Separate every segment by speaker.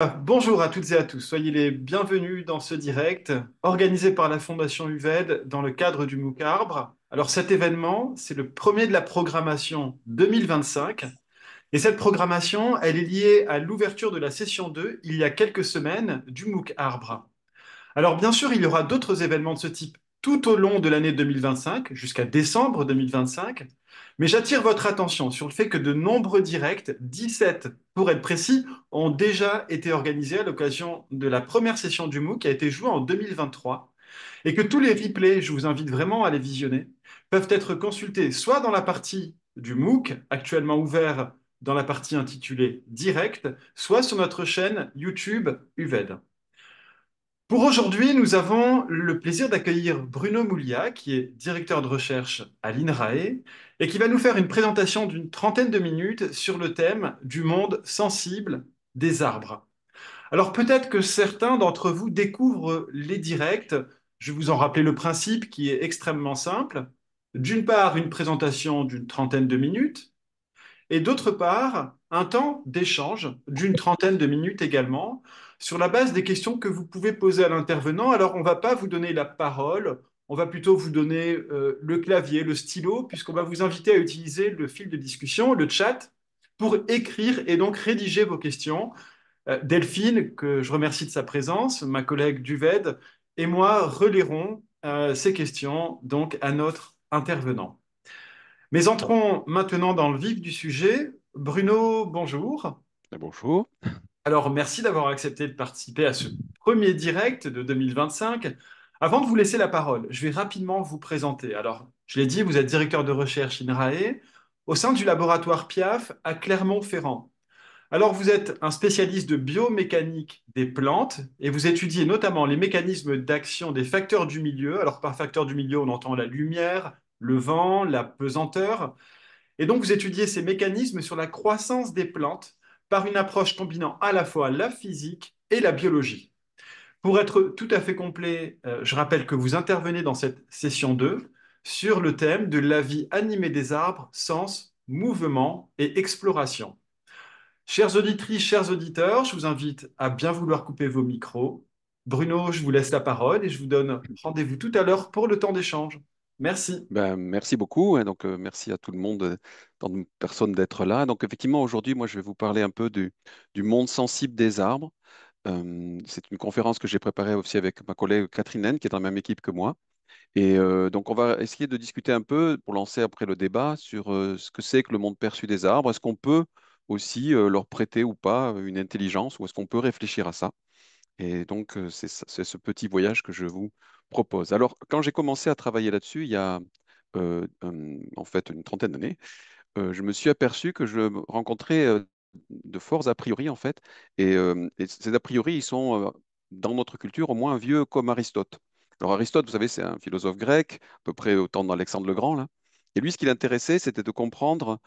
Speaker 1: Bonjour à toutes et à tous, soyez les bienvenus dans ce direct organisé par la Fondation UVED dans le cadre du MOOC Arbre. Alors cet événement, c'est le premier de la programmation 2025 et cette programmation, elle est liée à l'ouverture de la session 2 il y a quelques semaines du MOOC Arbre. Alors bien sûr, il y aura d'autres événements de ce type tout au long de l'année 2025, jusqu'à décembre 2025, mais j'attire votre attention sur le fait que de nombreux directs, 17 pour être précis, ont déjà été organisés à l'occasion de la première session du MOOC qui a été jouée en 2023, et que tous les replays, je vous invite vraiment à les visionner, peuvent être consultés soit dans la partie du MOOC, actuellement ouvert dans la partie intitulée Direct, soit sur notre chaîne YouTube UVED. Pour aujourd'hui, nous avons le plaisir d'accueillir Bruno Moulia, qui est directeur de recherche à l'INRAE, et qui va nous faire une présentation d'une trentaine de minutes sur le thème du monde sensible des arbres. Alors peut-être que certains d'entre vous découvrent les directs. Je vais vous en rappeler le principe qui est extrêmement simple. D'une part, une présentation d'une trentaine de minutes, et d'autre part, un temps d'échange d'une trentaine de minutes également, sur la base des questions que vous pouvez poser à l'intervenant. Alors, on ne va pas vous donner la parole, on va plutôt vous donner le clavier, le stylo, puisqu'on va vous inviter à utiliser le fil de discussion, le chat, pour écrire et donc rédiger vos questions. Delphine, que je remercie de sa présence, ma collègue Duved, et moi relayerons ces questions donc à notre intervenant. Mais entrons maintenant dans le vif du sujet. Bruno, bonjour.
Speaker 2: Bonjour.
Speaker 1: Alors, merci d'avoir accepté de participer à ce premier direct de 2025. Avant de vous laisser la parole, je vais rapidement vous présenter. Alors, je l'ai dit, vous êtes directeur de recherche INRAE au sein du laboratoire PIAF à Clermont-Ferrand. Alors, vous êtes un spécialiste de biomécanique des plantes et vous étudiez notamment les mécanismes d'action des facteurs du milieu. Alors, par facteurs du milieu, on entend la lumière, le vent, la pesanteur. Et donc, vous étudiez ces mécanismes sur la croissance des plantes par une approche combinant à la fois la physique et la biologie. Pour être tout à fait complet, je rappelle que vous intervenez dans cette session 2 sur le thème de la vie animée des arbres, sens, mouvement et exploration. Chères auditrices, chers auditeurs, je vous invite à bien vouloir couper vos micros. Bruno, je vous laisse la parole et je vous donne rendez-vous tout à l'heure pour le temps d'échange. Merci.
Speaker 2: Merci beaucoup, hein. Merci à tout le monde, tant de personnes d'être là. Donc, effectivement, aujourd'hui, moi, je vais vous parler un peu du monde sensible des arbres. C'est une conférence que j'ai préparée aussi avec ma collègue Catherine Hen, qui est dans la même équipe que moi. Donc, on va essayer de discuter un peu, pour lancer après le débat, sur ce que c'est que le monde perçu des arbres. Est-ce qu'on peut aussi leur prêter ou pas une intelligence, ou est-ce qu'on peut réfléchir à ça? Et donc, c'est ce petit voyage que je vous propose. Alors, quand j'ai commencé à travailler là-dessus, il y a en fait une trentaine d'années, je me suis aperçu que je rencontrais de forts a priori, en fait. Et ces a priori, ils sont, dans notre culture, au moins vieux comme Aristote. Alors, Aristote, vous savez, c'est un philosophe grec, à peu près autant d'Alexandre le Grand, là. Et lui, ce qui l'intéressait, c'était de comprendre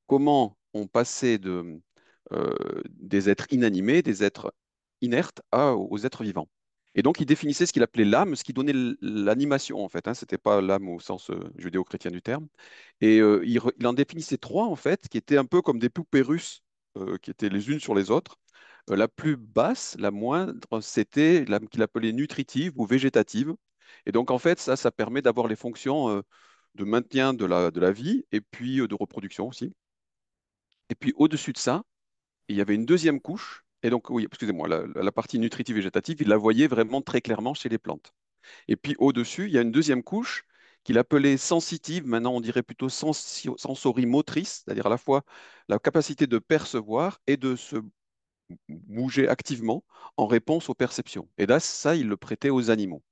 Speaker 2: comment on passait des êtres inanimés, des êtres inertes, aux êtres vivants. Et donc, il définissait ce qu'il appelait l'âme, ce qui donnait l'animation, en fait, hein. C'était pas l'âme au sens judéo-chrétien du terme. Il en définissait trois, en fait, qui étaient un peu comme des poupées russes, qui étaient les unes sur les autres. La plus basse, la moindre, c'était l'âme qu'il appelait nutritive ou végétative. Et donc, en fait, ça permet d'avoir les fonctions de maintien de la vie et puis de reproduction aussi. Et puis, au-dessus de ça, il y avait une deuxième couche. Et donc, oui, excusez-moi, la partie nutritive végétative, il la voyait vraiment très clairement chez les plantes. Et puis au-dessus, il y a une deuxième couche qu'il appelait sensitive, maintenant on dirait plutôt sensorimotrice, c'est-à-dire à la fois la capacité de percevoir et de se bouger activement en réponse aux perceptions. Et là, ça, il le prêtait aux animaux.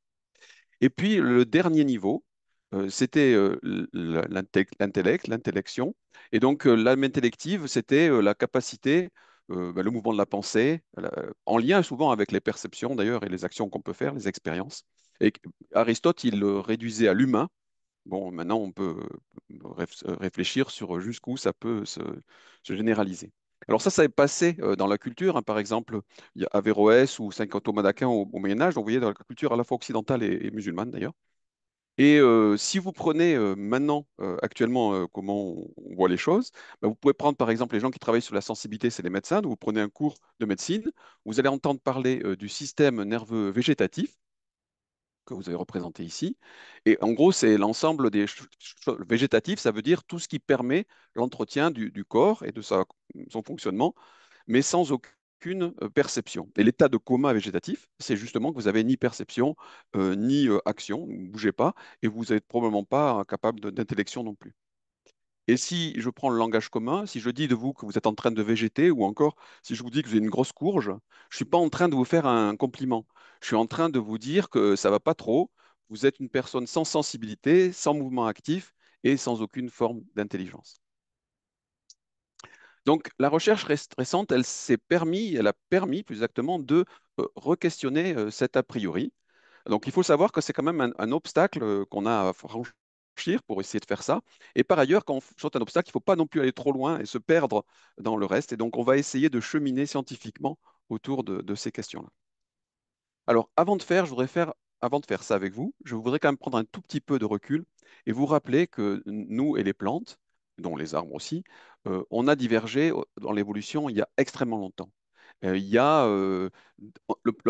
Speaker 2: Et puis le dernier niveau, c'était l'intellect, l'intellection. Et donc l'âme intellective, c'était la capacité, le mouvement de la pensée, en lien souvent avec les perceptions d'ailleurs et les actions qu'on peut faire, les expériences. Et Aristote, il le réduisait à l'humain. Bon, maintenant, on peut réfléchir sur jusqu'où ça peut se généraliser. Alors ça est passé dans la culture, hein. Par exemple, il y a Averroès ou Saint Thomas d'Aquin au Moyen Âge. Donc, vous voyez, dans la culture à la fois occidentale et musulmane d'ailleurs. Et si vous prenez maintenant, actuellement, comment on voit les choses, bah, vous pouvez prendre par exemple les gens qui travaillent sur la sensibilité, c'est les médecins, donc vous prenez un cours de médecine, vous allez entendre parler du système nerveux végétatif que vous avez représenté ici. Et en gros, c'est l'ensemble des végétatifs, ça veut dire tout ce qui permet l'entretien du corps et de son fonctionnement, mais sans aucune perception. Et l'état de coma végétatif, c'est justement que vous avez ni perception, ni action, vous ne bougez pas, et vous n'êtes probablement pas capable d'intellection non plus. Et si je prends le langage commun, si je dis de vous que vous êtes en train de végéter, ou encore si je vous dis que vous avez une grosse courge, je ne suis pas en train de vous faire un compliment. Je suis en train de vous dire que ça ne va pas trop. Vous êtes une personne sans sensibilité, sans mouvement actif et sans aucune forme d'intelligence. Donc, la recherche récente, elle a permis plus exactement de re-questionner cet a priori. Donc, il faut savoir que c'est quand même un obstacle qu'on a à franchir pour essayer de faire ça. Et par ailleurs, quand on saute un obstacle, il ne faut pas non plus aller trop loin et se perdre dans le reste. Et donc, on va essayer de cheminer scientifiquement autour de ces questions-là. Alors, avant de faire ça avec vous, je voudrais quand même prendre un tout petit peu de recul et vous rappeler que nous et les plantes, dont les arbres aussi, on a divergé dans l'évolution il y a extrêmement longtemps. Il y a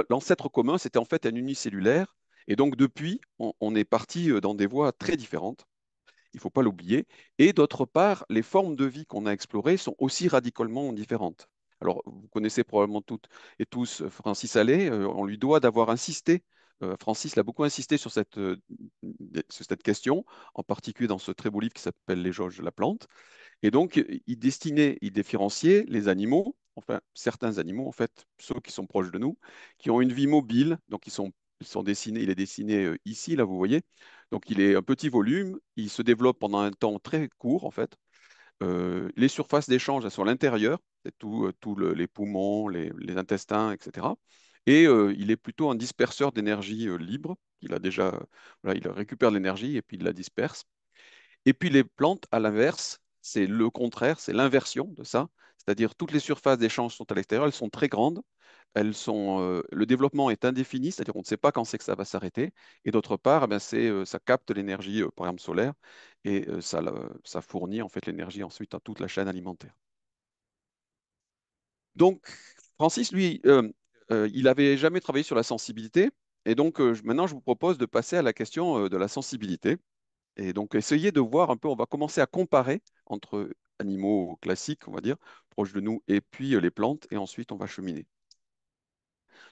Speaker 2: l'ancêtre commun, c'était en fait un unicellulaire, et donc depuis, on est parti dans des voies très différentes. Il ne faut pas l'oublier. Et d'autre part, les formes de vie qu'on a explorées sont aussi radicalement différentes. Alors, vous connaissez probablement toutes et tous Francis Allais. On lui doit d'avoir insisté. Francis l'a beaucoup insisté sur cette question, en particulier dans ce très beau livre qui s'appelle Les jauges de la plante. Et donc, il différenciait les animaux, enfin certains animaux, en fait, ceux qui sont proches de nous, qui ont une vie mobile, donc ils sont dessinés, il est dessiné ici, là, vous voyez. Donc, il est un petit volume, il se développe pendant un temps très court, en fait. Les surfaces d'échange, elles sont à l'intérieur, c'est les poumons, les intestins, etc. Et il est plutôt un disperseur d'énergie libre. Il a déjà, voilà, il récupère l'énergie et puis il la disperse. Et puis les plantes, à l'inverse, c'est le contraire, c'est l'inversion de ça. C'est-à-dire toutes les surfaces d'échange sont à l'extérieur, elles sont très grandes, le développement est indéfini, c'est-à-dire on ne sait pas quand c'est que ça va s'arrêter. Et d'autre part, eh bien, ça capte l'énergie, par exemple solaire, et ça fournit en fait l'énergie ensuite à toute la chaîne alimentaire. Donc Francis, lui, il n'avait jamais travaillé sur la sensibilité. Et donc maintenant, je vous propose de passer à la question de la sensibilité. Et donc, essayez de voir un peu, on va commencer à comparer entre animaux classiques, on va dire, proches de nous, et puis les plantes, et ensuite on va cheminer.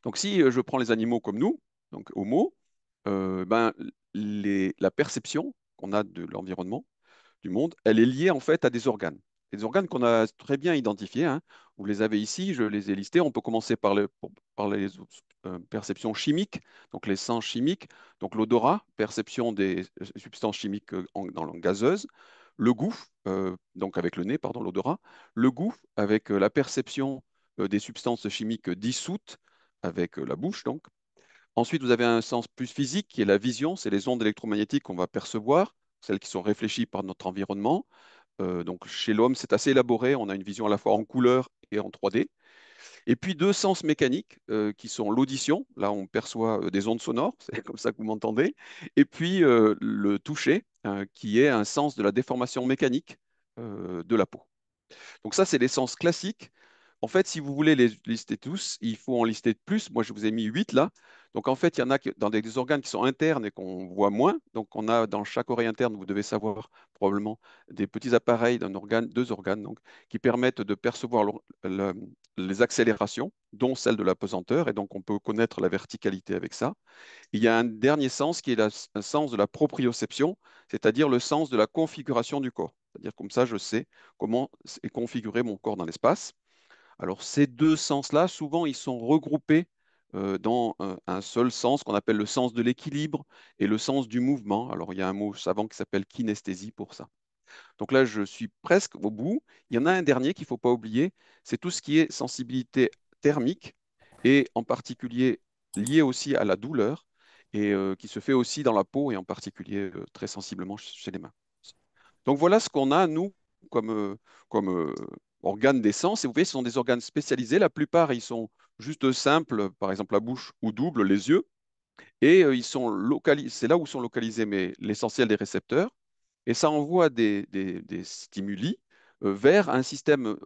Speaker 2: Donc, si je prends les animaux comme nous, donc Homo, ben, la perception qu'on a de l'environnement, du monde, elle est liée en fait à des organes. Des organes qu'on a très bien identifiés, hein. Vous les avez ici, je les ai listés. On peut commencer par les perceptions chimiques, donc les sens chimiques, donc l'odorat, perception des substances chimiques dans la gazeuse, le goût, donc avec le nez, pardon, l'odorat, le goût avec la perception des substances chimiques dissoutes avec la bouche, donc. Ensuite, vous avez un sens plus physique qui est la vision, c'est les ondes électromagnétiques qu'on va percevoir, celles qui sont réfléchies par notre environnement. Donc chez l'homme, c'est assez élaboré, on a une vision à la fois en couleur et en 3D. Et puis deux sens mécaniques qui sont l'audition, là on perçoit des ondes sonores, c'est comme ça que vous m'entendez, et puis le toucher, qui est un sens de la déformation mécanique de la peau. Donc ça, c'est les sens classiques. En fait, si vous voulez les lister tous, il faut en lister plus. Moi, je vous ai mis 8 là. Donc en fait, il y en a dans des organes qui sont internes et qu'on voit moins. Donc on a dans chaque oreille interne, vous devez savoir probablement, des petits appareils d'un organe, deux organes, donc, qui permettent de percevoir les accélérations, dont celle de la pesanteur. Et donc on peut connaître la verticalité avec ça. Il y a un dernier sens qui est un sens de la proprioception, c'est-à-dire le sens de la configuration du corps. C'est-à-dire comme ça, je sais comment est configuré mon corps dans l'espace. Alors ces deux sens-là, souvent, ils sont regroupés dans un seul sens qu'on appelle le sens de l'équilibre et le sens du mouvement. Alors il y a un mot savant qui s'appelle kinesthésie pour ça. Donc là, je suis presque au bout. Il y en a un dernier qu'il ne faut pas oublier, c'est tout ce qui est sensibilité thermique et en particulier lié aussi à la douleur et qui se fait aussi dans la peau et en particulier très sensiblement chez les mains. Donc voilà ce qu'on a, nous, comme, comme organes des sens. Et vous voyez, ce sont des organes spécialisés. La plupart, ils sont juste simples, par exemple la bouche ou double, les yeux. Et c'est là où sont localisés l'essentiel des récepteurs. Et ça envoie des stimuli vers un système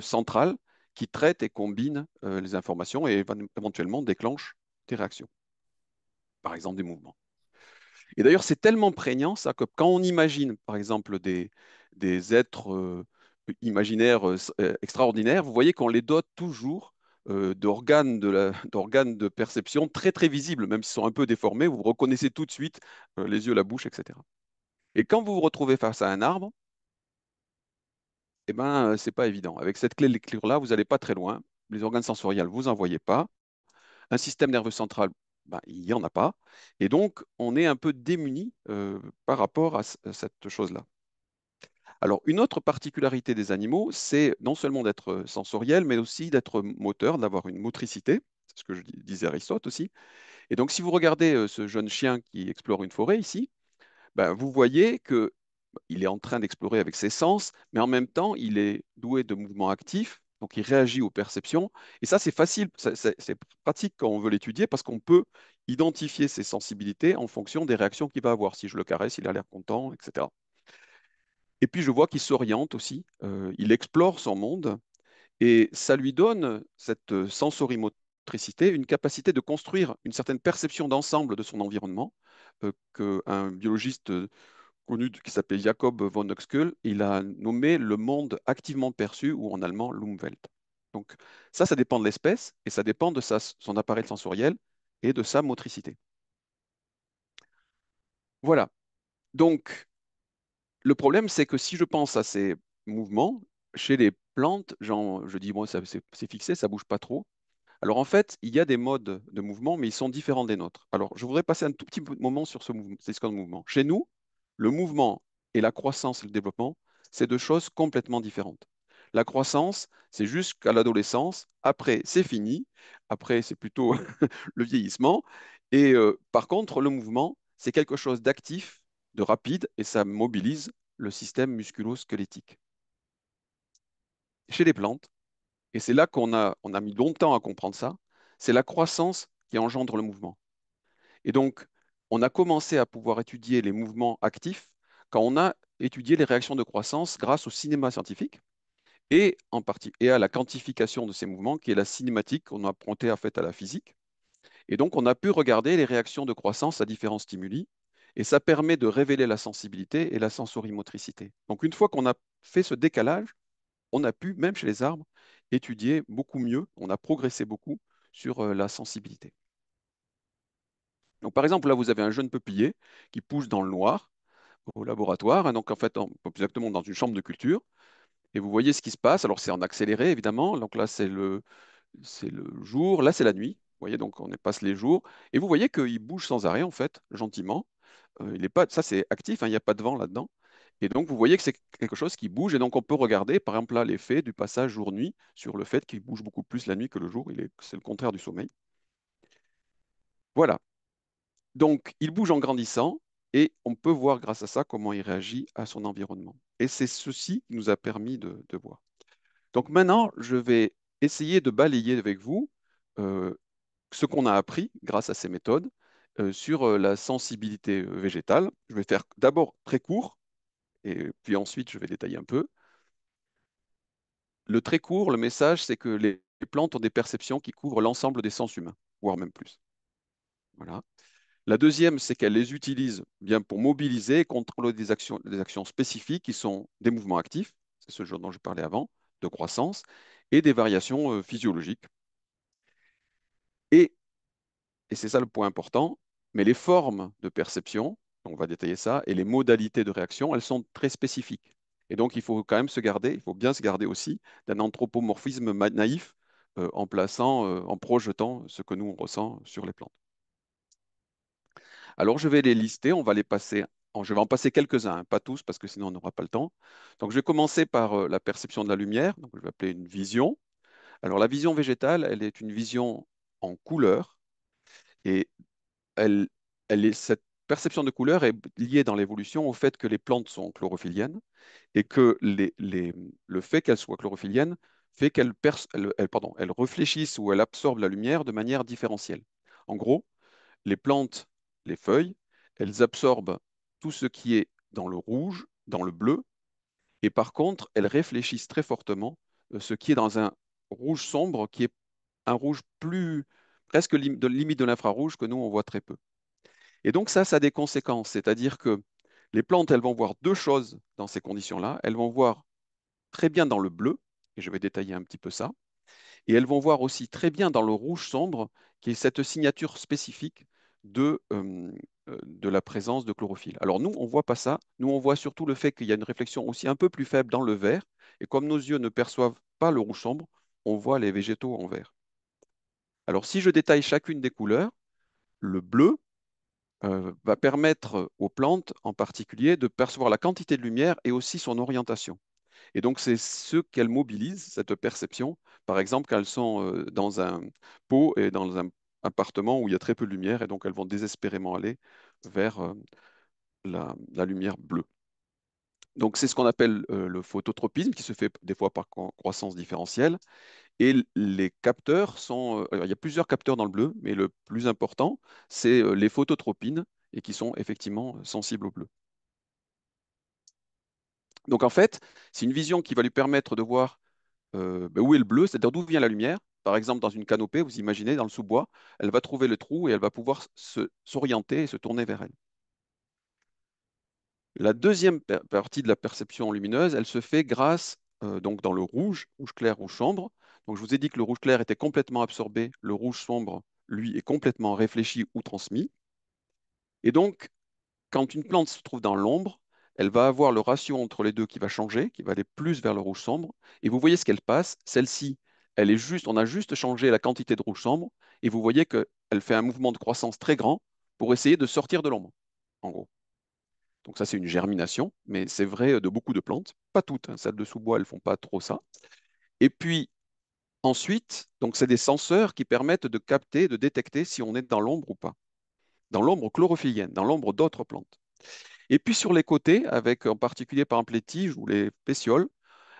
Speaker 2: central qui traite et combine les informations et éventuellement déclenche des réactions, par exemple des mouvements. Et d'ailleurs, c'est tellement prégnant ça que quand on imagine, par exemple, des êtres imaginaires extraordinaires, vous voyez qu'on les dote toujours d'organes de perception très très visibles, même s'ils sont un peu déformés, vous reconnaissez tout de suite les yeux, la bouche, etc. Et quand vous vous retrouvez face à un arbre, eh ben, c'est pas évident. Avec cette clé de lecture-là, vous n'allez pas très loin. Les organes sensoriels, vous n'en voyez pas. Un système nerveux central, ben, il n'y en a pas. Et donc, on est un peu démuni par rapport à cette chose-là. Alors, une autre particularité des animaux, c'est non seulement d'être sensoriel, mais aussi d'être moteur, d'avoir une motricité. C'est ce que disait Aristote aussi. Et donc, si vous regardez ce jeune chien qui explore une forêt ici, ben, vous voyez que il est en train d'explorer avec ses sens, mais en même temps, il est doué de mouvements actifs, donc il réagit aux perceptions. Et ça, c'est facile, c'est pratique quand on veut l'étudier parce qu'on peut identifier ses sensibilités en fonction des réactions qu'il va avoir. Si je le caresse, il a l'air content, etc. Et puis, je vois qu'il s'oriente aussi, il explore son monde et ça lui donne, cette sensorimotricité, une capacité de construire une certaine perception d'ensemble de son environnement qu'un biologiste connu qui s'appelait Jacob von Uexküll. Il a nommé le monde activement perçu, ou en allemand l'Umwelt. Donc ça dépend de l'espèce et ça dépend de son appareil sensoriel et de sa motricité. Voilà. Donc le problème, c'est que si je pense à ces mouvements, chez les plantes, je dis, bon, c'est fixé, ça bouge pas trop. Alors en fait, il y a des modes de mouvement, mais ils sont différents des nôtres. Alors je voudrais passer un tout petit moment sur ce mouvement, ces scans de mouvement. Chez nous, le mouvement et la croissance et le développement, c'est deux choses complètement différentes. La croissance, c'est jusqu'à l'adolescence. Après, c'est fini. Après, c'est plutôt le vieillissement. Et par contre, le mouvement, c'est quelque chose d'actif, de rapide, et ça mobilise le système musculo-squelettique. Chez les plantes, et c'est là on a mis longtemps à comprendre ça, c'est la croissance qui engendre le mouvement. Et donc, on a commencé à pouvoir étudier les mouvements actifs quand on a étudié les réactions de croissance grâce au cinéma scientifique et en partie et à la quantification de ces mouvements, qui est la cinématique qu'on a apprenti à fait à la physique. Et donc, on a pu regarder les réactions de croissance à différents stimuli, et ça permet de révéler la sensibilité et la sensorimotricité. Donc, une fois qu'on a fait ce décalage, on a pu, même chez les arbres, étudier beaucoup mieux, on a progressé beaucoup sur la sensibilité. Donc, par exemple, là, vous avez un jeune peuplier qui pousse dans le noir au laboratoire, hein, donc en fait, plus exactement dans une chambre de culture, et vous voyez ce qui se passe. Alors, c'est en accéléré, évidemment. Donc là, c'est le jour, là, c'est la nuit. Vous voyez, donc on passe les jours, et vous voyez qu'il bouge sans arrêt, en fait, gentiment. Il est pas, ça, c'est actif, hein, il n'y a pas de vent là-dedans. Et donc, vous voyez que c'est quelque chose qui bouge. Et donc, on peut regarder, par exemple, là, l'effet du passage jour-nuit sur le fait qu'il bouge beaucoup plus la nuit que le jour. C'est le contraire du sommeil. Voilà. Donc, il bouge en grandissant et on peut voir grâce à ça comment il réagit à son environnement. Et c'est ceci qui nous a permis de voir. Donc, maintenant, je vais essayer de balayer avec vous euh, ce qu'on a appris grâce à ces méthodes sur la sensibilité végétale. Je vais faire d'abord très court et puis ensuite, je vais détailler un peu. Le très court, le message, c'est que les plantes ont des perceptions qui couvrent l'ensemble des sens humains, voire même plus. Voilà. La deuxième, c'est qu'elles les utilisent bien pour mobiliser et contrôler des actions spécifiques qui sont des mouvements actifs, c'est ce dont je parlais avant, de croissance, et des variations physiologiques. Et, et c'est ça le point important, mais les formes de perception, on va détailler ça, et les modalités de réaction, elles sont très spécifiques. Et donc, il faut quand même se garder, il faut bien se garder aussi d'un anthropomorphisme naïf en projetant ce que nous on ressent sur les plantes. Alors, je vais les lister, on va les passer, je vais en passer quelques-uns, hein, pas tous, parce que sinon on n'aura pas le temps. Donc, je vais commencer par la perception de la lumière, donc je vais appeler une vision. Alors, la vision végétale, elle est une vision en couleur, et elle, cette perception de couleur est liée dans l'évolution au fait que les plantes sont chlorophylliennes, et que le fait qu'elles soient chlorophylliennes fait qu'elles réfléchissent ou elles absorbent la lumière de manière différentielle. En gros, les plantes, les feuilles, elles absorbent tout ce qui est dans le rouge, dans le bleu, et par contre, elles réfléchissent très fortement ce qui est dans un rouge sombre, qui est un rouge plus presque de limite de l'infrarouge que nous, on voit très peu. Et donc ça a des conséquences, c'est-à-dire que les plantes, elles vont voir deux choses dans ces conditions-là. Elles vont voir très bien dans le bleu, et je vais détailler un petit peu ça, et elles vont voir aussi très bien dans le rouge sombre, qui est cette signature spécifique de la présence de chlorophylle. Alors nous, on ne voit pas ça. Nous, on voit surtout le fait qu'il y a une réflexion aussi un peu plus faible dans le vert. Et comme nos yeux ne perçoivent pas le rouge sombre, on voit les végétaux en vert. Alors si je détaille chacune des couleurs, le bleu va permettre aux plantes en particulier de percevoir la quantité de lumière et aussi son orientation. Et donc, c'est ce qu'elles mobilisent, cette perception. Par exemple, quand elles sont dans un pot et dans un appartement où il y a très peu de lumière, et donc elles vont désespérément aller vers la lumière bleue. Donc, c'est ce qu'on appelle le phototropisme, qui se fait des fois par croissance différentielle. Et les capteurs sont... alors, il y a plusieurs capteurs dans le bleu, mais le plus important, c'est les phototropines, et qui sont effectivement sensibles au bleu. Donc, en fait, c'est une vision qui va lui permettre de voir ben, où est le bleu, c'est-à-dire d'où vient la lumière. Par exemple, dans une canopée, vous imaginez, dans le sous-bois, elle va trouver le trou et elle va pouvoir s'orienter et se tourner vers elle. La deuxième partie de la perception lumineuse, elle se fait grâce, donc dans le rouge, rouge clair, rouge sombre. Donc je vous ai dit que le rouge clair était complètement absorbé, le rouge sombre, lui, est complètement réfléchi ou transmis. Et donc, quand une plante se trouve dans l'ombre, elle va avoir le ratio entre les deux qui va changer, qui va aller plus vers le rouge sombre. Et vous voyez ce qu'elle passe. Celle-ci, elle est juste, on a juste changé la quantité de rouge sombre. Et vous voyez qu'elle fait un mouvement de croissance très grand pour essayer de sortir de l'ombre, en gros. Donc ça, c'est une germination, mais c'est vrai de beaucoup de plantes. Pas toutes, hein. Celles de sous-bois, elles font pas trop ça. Et puis ensuite, donc c'est des senseurs qui permettent de capter, de détecter si on est dans l'ombre ou pas. Dans l'ombre chlorophyllienne, dans l'ombre d'autres plantes. Et puis sur les côtés, avec en particulier par exemple les tiges ou les pétioles,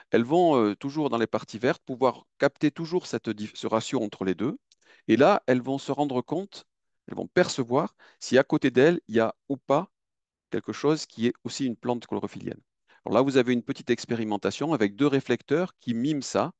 Speaker 2: elles vont toujours dans les parties vertes pouvoir capter toujours ce ratio entre les deux. Et là, elles vont se rendre compte, elles vont percevoir si à côté d'elles, il y a ou pas quelque chose qui est aussi une plante chlorophyllienne. Alors là, vous avez une petite expérimentation avec deux réflecteurs qui miment ça.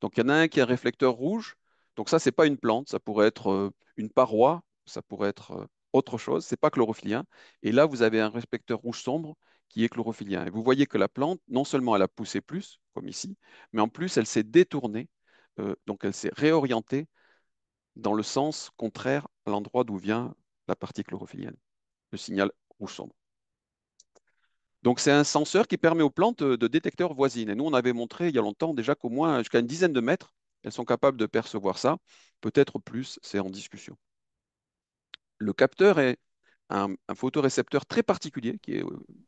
Speaker 2: Donc il y en a un qui est un réflecteur rouge. Donc ça, c'est pas une plante, ça pourrait être une paroi, ça pourrait être autre chose, c'est pas chlorophyllien. Et là, vous avez un réflecteur rouge sombre qui est chlorophyllien. Et vous voyez que la plante, non seulement elle a poussé plus, comme ici, mais en plus elle s'est détournée, donc elle s'est réorientée dans le sens contraire à l'endroit d'où vient la partie chlorophyllienne, le signal rouge sombre. Donc, c'est un senseur qui permet aux plantes de détecter leurs voisines. Et nous, on avait montré il y a longtemps déjà qu'au moins jusqu'à une dizaine de mètres, elles sont capables de percevoir ça. Peut-être plus, c'est en discussion. Le capteur est un photorécepteur très particulier que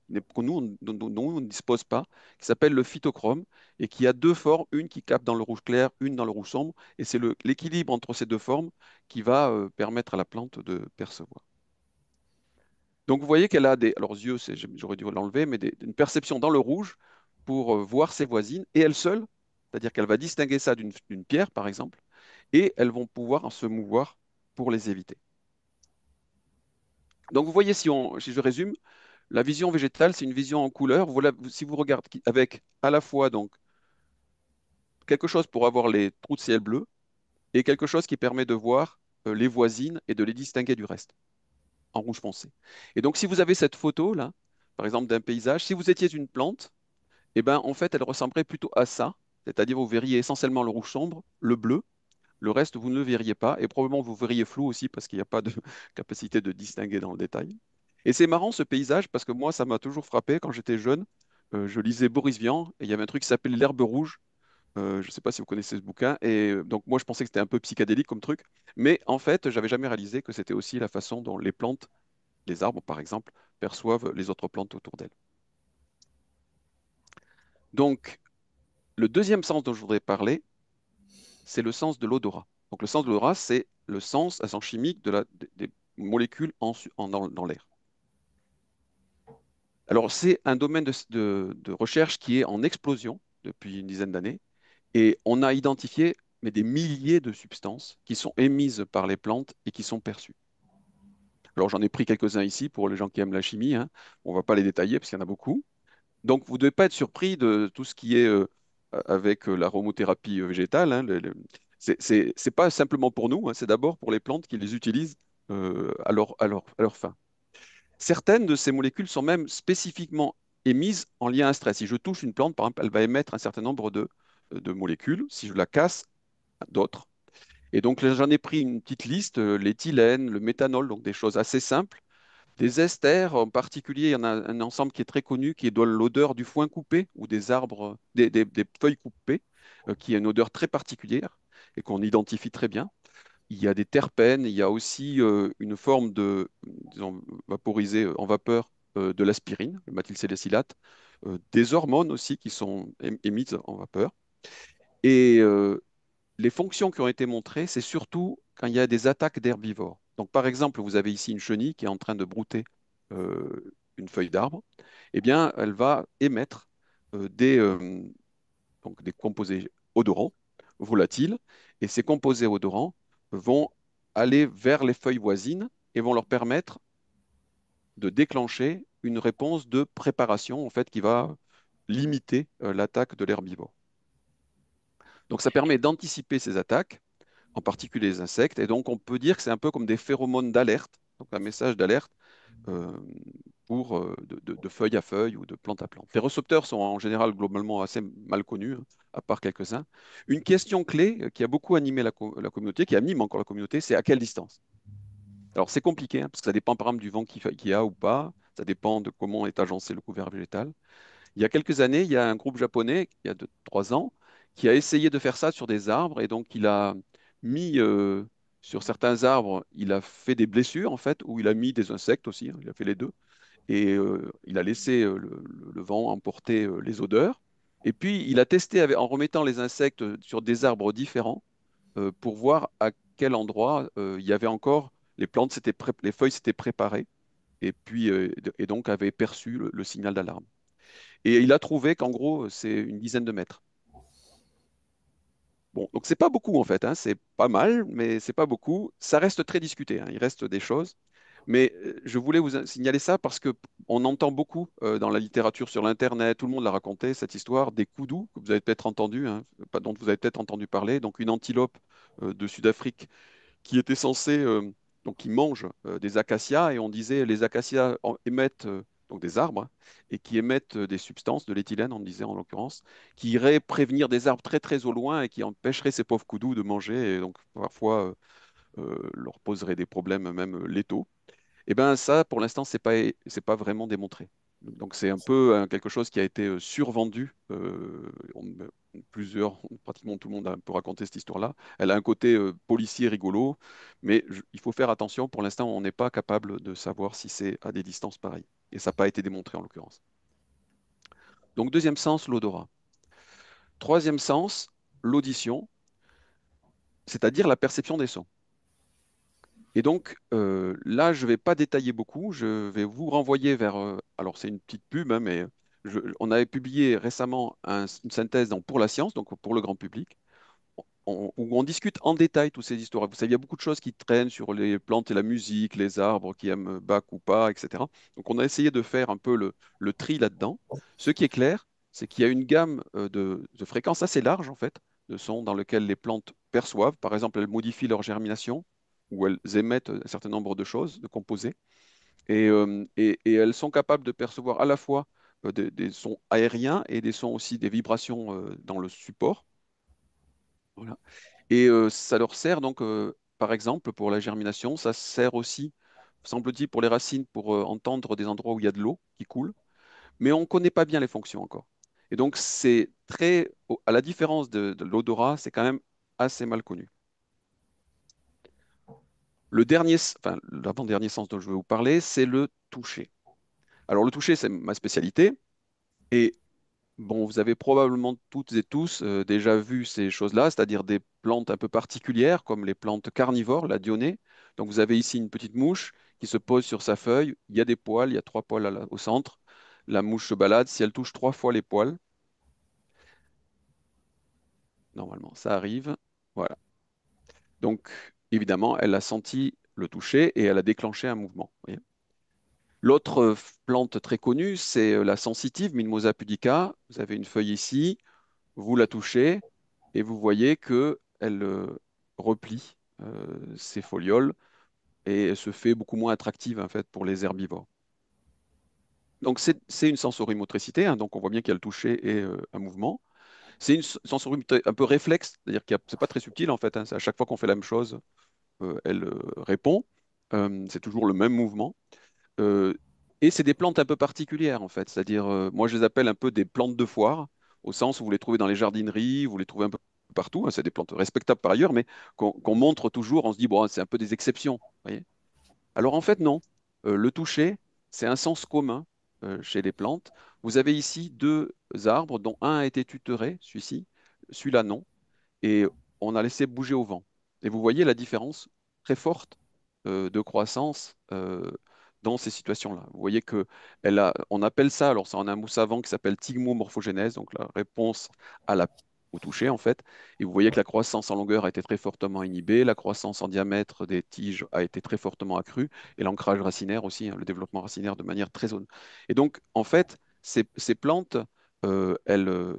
Speaker 2: dont on ne dispose pas, qui s'appelle le phytochrome et qui a deux formes, une qui capte dans le rouge clair, une dans le rouge sombre. Et c'est l'équilibre entre ces deux formes qui va permettre à la plante de percevoir. Donc vous voyez qu'elle a des, alors yeux, j'aurais dû l'enlever, mais une perception dans le rouge pour voir ses voisines, et elle seule, c'est-à-dire qu'elle va distinguer ça d'une pierre, par exemple, et elles vont pouvoir se mouvoir pour les éviter. Donc vous voyez, si je résume, la vision végétale, c'est une vision en couleur. Voilà, si vous regardez avec à la fois donc quelque chose pour avoir les trous de ciel bleu et quelque chose qui permet de voir les voisines et de les distinguer du reste en rouge foncé. Et donc si vous avez cette photo là, par exemple d'un paysage, si vous étiez une plante, eh ben, en fait, elle ressemblerait plutôt à ça. C'est-à-dire, vous verriez essentiellement le rouge sombre, le bleu. Le reste, vous ne le verriez pas. Et probablement, vous verriez flou aussi parce qu'il n'y a pas de capacité de distinguer dans le détail. Et c'est marrant ce paysage parce que moi, ça m'a toujours frappé quand j'étais jeune. Je lisais Boris Vian et il y avait un truc qui s'appelait L'herbe rouge. Je ne sais pas si vous connaissez ce bouquin. Et donc, moi, je pensais que c'était un peu psychédélique comme truc. Mais en fait, j'avais jamais réalisé que c'était aussi la façon dont les plantes, les arbres par exemple, perçoivent les autres plantes autour d'elles. Donc, le deuxième sens dont je voudrais parler, c'est le sens de l'odorat. Donc le sens de l'odorat, c'est un sens chimique des molécules dans l'air. Alors c'est un domaine de recherche qui est en explosion depuis une dizaine d'années et on a identifié mais, des milliers de substances qui sont émises par les plantes et qui sont perçues. Alors j'en ai pris quelques-uns ici pour les gens qui aiment la chimie, hein. On va pas les détailler parce qu'il y en a beaucoup. Donc vous ne devez pas être surpris de tout ce qui est avec l'aromothérapie végétale, hein. C'est pas simplement pour nous, hein, c'est d'abord pour les plantes qui les utilisent à leur fin. Certaines de ces molécules sont même spécifiquement émises en lien à un stress. Si je touche une plante, par exemple, elle va émettre un certain nombre de molécules. Si je la casse, d'autres. Et donc là, j'en ai pris une petite liste, l'éthylène, le méthanol, donc des choses assez simples. Des esters, en particulier, il y en a un ensemble qui est très connu, qui est de l'odeur du foin coupé ou des arbres, des feuilles coupées, qui a une odeur très particulière et qu'on identifie très bien. Il y a des terpènes, il y a aussi une forme de, disons, vaporisée en vapeur de l'aspirine, le méthylsalicylate, des hormones aussi qui sont émises en vapeur. Et les fonctions qui ont été montrées, c'est surtout quand il y a des attaques d'herbivores. Donc, par exemple, vous avez ici une chenille qui est en train de brouter une feuille d'arbre. Eh bien, elle va émettre donc des composés odorants, volatiles, et ces composés odorants vont aller vers les feuilles voisines et vont leur permettre de déclencher une réponse de préparation, en fait, qui va limiter l'attaque de l'herbivore. Donc, ça permet d'anticiper ces attaques en particulier les insectes. Et donc, on peut dire que c'est un peu comme des phéromones d'alerte, donc un message d'alerte euh, de feuille à feuille ou de plante à plante. Les récepteurs sont en général globalement assez mal connus, hein, à part quelques-uns. Une question clé qui a beaucoup animé la communauté, qui anime encore la communauté, c'est à quelle distance? Alors, c'est compliqué, hein, parce que ça dépend par exemple du vent qu'il y a ou pas, ça dépend de comment est agencé le couvert végétal. Il y a quelques années, il y a un groupe japonais, il y a 3 ans, qui a essayé de faire ça sur des arbres et donc il a mis sur certains arbres, il a fait des blessures en fait, où il a mis des insectes aussi, hein, il a fait les deux et il a laissé le vent emporter les odeurs. Et puis il a testé en remettant les insectes sur des arbres différents pour voir à quel endroit il y avait encore les feuilles s'étaient préparées et puis et donc avaient perçu le signal d'alarme. Et il a trouvé qu'en gros, c'est une dizaine de mètres. Bon, donc c'est pas beaucoup en fait, hein, c'est pas mal, mais c'est pas beaucoup. Ça reste très discuté, hein, il reste des choses. Mais je voulais vous signaler ça parce que on entend beaucoup dans la littérature sur l'Internet, tout le monde l'a raconté, cette histoire des koudous que vous avez peut-être entendu, hein, dont vous avez peut-être entendu parler. Donc une antilope de Sud-Afrique qui était censé, donc qui mange des acacias, et on disait les acacias émettent, donc des arbres, hein, et qui émettent des substances, de l'éthylène, on disait en l'occurrence, qui iraient prévenir des arbres très très au loin et qui empêcheraient ces pauvres coudous de manger, et donc parfois leur poserait des problèmes même létaux. Eh bien, ça, pour l'instant, c'est pas vraiment démontré. Donc, c'est un peu quelque chose qui a été survendu. Pratiquement tout le monde a un peu raconté cette histoire-là. Elle a un côté policier rigolo, mais il faut faire attention. Pour l'instant, on n'est pas capable de savoir si c'est à des distances pareilles. Et ça n'a pas été démontré en l'occurrence. Donc, deuxième sens, l'odorat. Troisième sens, l'audition, c'est-à-dire la perception des sons. Et donc là, je ne vais pas détailler beaucoup, je vais vous renvoyer vers... alors c'est une petite pub, hein, mais on avait publié récemment une synthèse Pour la science, donc pour le grand public, où on discute en détail toutes ces histoires. Vous savez, il y a beaucoup de choses qui traînent sur les plantes et la musique, les arbres qui aiment Bach ou pas, etc. Donc on a essayé de faire un peu le tri là-dedans. Ce qui est clair, c'est qu'il y a une gamme de fréquences assez large, en fait, de sons dans lesquels les plantes perçoivent. Par exemple, elles modifient leur germination ou elles émettent un certain nombre de choses, de composés. Et elles sont capables de percevoir à la fois des sons aériens et des sons aussi, des vibrations dans le support. Voilà. Et ça leur sert donc, par exemple, pour la germination, ça sert aussi, semble-t-il, pour les racines, pour entendre des endroits où il y a de l'eau qui coule, mais on ne connaît pas bien les fonctions encore. Et donc, à la différence de l'odorat, c'est quand même assez mal connu. Enfin, l'avant-dernier sens dont je vais vous parler, c'est le toucher. Alors, le toucher, c'est ma spécialité. Et bon, vous avez probablement toutes et tous déjà vu ces choses-là, c'est-à-dire des plantes un peu particulières, comme les plantes carnivores, la dionée. Donc, vous avez ici une petite mouche qui se pose sur sa feuille. Il y a des poils, il y a 3 poils au centre. La mouche se balade. Si elle touche 3 fois les poils, normalement, ça arrive. Voilà. Donc, évidemment, elle a senti le toucher et elle a déclenché un mouvement. Vous voyez. L'autre plante très connue, c'est la sensitive Mimosa pudica. Vous avez une feuille ici, vous la touchez et vous voyez que elle replie ses folioles et elle se fait beaucoup moins attractive en fait pour les herbivores. Donc c'est une sensorimotricité, hein, donc on voit bien qu'il y a le toucher et un mouvement. C'est une sensorimotricité un peu réflexe, c'est-à-dire que c'est pas très subtil en fait, hein, c'est à chaque fois qu'on fait la même chose, elle répond. C'est toujours le même mouvement. Euh, et c'est des plantes un peu particulières en fait, c'est-à-dire moi je les appelle un peu des plantes de foire, au sens où vous les trouvez dans les jardineries, vous les trouvez un peu partout, hein, c'est des plantes respectables par ailleurs, mais qu'on montre toujours, on se dit, bon, c'est un peu des exceptions. Vous voyez. Alors en fait, non. Le toucher, c'est un sens commun chez les plantes. Vous avez ici deux arbres, dont un a été tutoré, celui-ci, celui-là non, et on a laissé bouger au vent. Et vous voyez la différence très forte de croissance dans ces situations-là. Vous voyez que on appelle ça, alors c'est en un mot savant qui s'appelle thigmomorphogénèse, donc la réponse à au toucher en fait. Et vous voyez que la croissance en longueur a été très fortement inhibée, la croissance en diamètre des tiges a été très fortement accrue, et l'ancrage racinaire aussi, hein, le développement racinaire de manière très zone. Et donc, en fait, ces plantes, elles,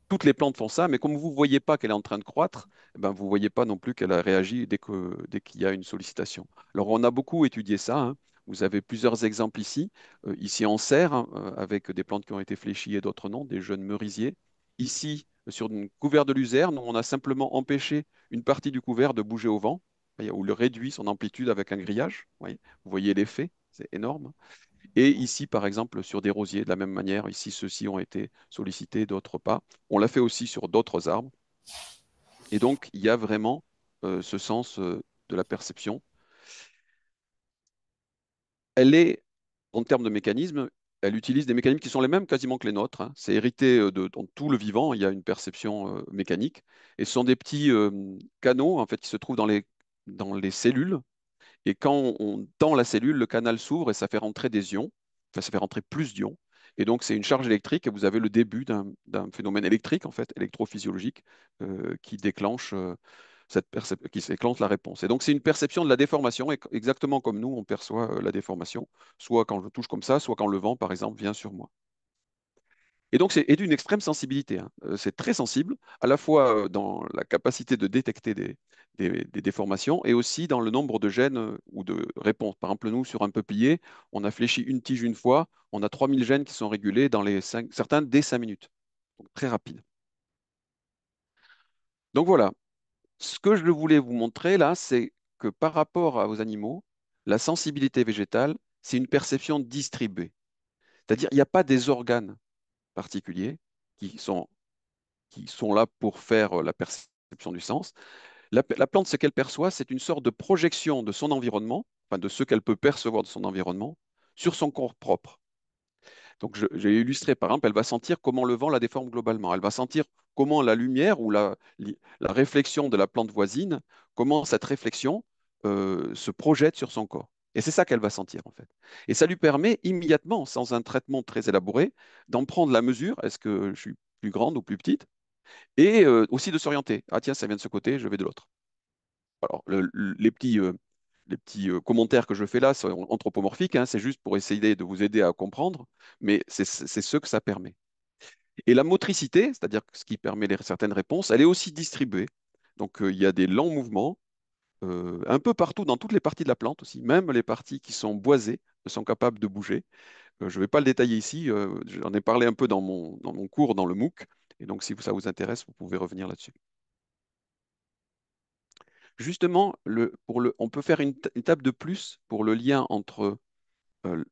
Speaker 2: toutes les plantes font ça, mais comme vous ne voyez pas qu'elle est en train de croître, eh ben, vous ne voyez pas non plus qu'elle a réagi dès qu'il y a une sollicitation. Alors, on a beaucoup étudié ça, hein. Vous avez plusieurs exemples ici. Ici en serre, hein, avec des plantes qui ont été fléchies et d'autres non, des jeunes merisiers. Ici, sur une couvert de luzerne, on a simplement empêché une partie du couvert de bouger au vent, voyez, ou le réduit son amplitude avec un grillage. Vous voyez l'effet, c'est énorme. Et ici, par exemple, sur des rosiers, de la même manière, ici, ceux-ci ont été sollicités, d'autres pas. On l'a fait aussi sur d'autres arbres. Et donc, il y a vraiment ce sens de la perception. Elle est, en termes de mécanismes, elle utilise des mécanismes qui sont les mêmes quasiment que les nôtres, hein. C'est hérité dans tout le vivant, il y a une perception mécanique. Et ce sont des petits canaux, en fait, qui se trouvent dans les cellules. Et quand on tend la cellule, le canal s'ouvre et ça fait rentrer des ions, enfin ça fait rentrer plus d'ions. Et donc c'est une charge électrique et vous avez le début d'un phénomène électrique, en fait, électrophysiologique, qui déclenche, qui déclenche la réponse. Et donc c'est une perception de la déformation, exactement comme nous on perçoit la déformation, soit quand je touche comme ça, soit quand le vent, par exemple, vient sur moi. Et donc, c'est d'une extrême sensibilité, hein. C'est très sensible, à la fois dans la capacité de détecter des déformations et aussi dans le nombre de gènes ou de réponses. Par exemple, nous, sur un peuplier, on a fléchi une tige une fois, on a 3000 gènes qui sont régulés dans certains dès 5 minutes. Donc, très rapide. Donc voilà, ce que je voulais vous montrer là, c'est que par rapport aux animaux, la sensibilité végétale, c'est une perception distribuée. C'est-à-dire, il n'y a pas des organes particuliers qui sont là pour faire la perception du sens. La plante, ce qu'elle perçoit, c'est une sorte de projection de son environnement, enfin de ce qu'elle peut percevoir de son environnement, sur son corps propre. Donc, j'ai illustré, par exemple, elle va sentir comment le vent la déforme globalement. Elle va sentir comment la lumière ou la réflexion de la plante voisine, comment cette réflexion se projette sur son corps. Et c'est ça qu'elle va sentir, en fait. Et ça lui permet immédiatement, sans un traitement très élaboré, d'en prendre la mesure. Est-ce que je suis plus grande ou plus petite? Et aussi de s'orienter. Ah tiens, ça vient de ce côté, je vais de l'autre. Alors, les petits commentaires que je fais là sont anthropomorphiques, hein, c'est juste pour essayer de vous aider à comprendre, mais c'est ce que ça permet. Et la motricité, c'est-à-dire ce qui permet certaines réponses, elle est aussi distribuée. Donc, il y a des lents mouvements, un peu partout, dans toutes les parties de la plante aussi, même les parties qui sont boisées sont capables de bouger. Je ne vais pas le détailler ici, j'en ai parlé un peu dans mon cours, dans le MOOC, et donc si ça vous intéresse, vous pouvez revenir là-dessus. Justement, on peut faire une étape de plus pour le lien entre euh,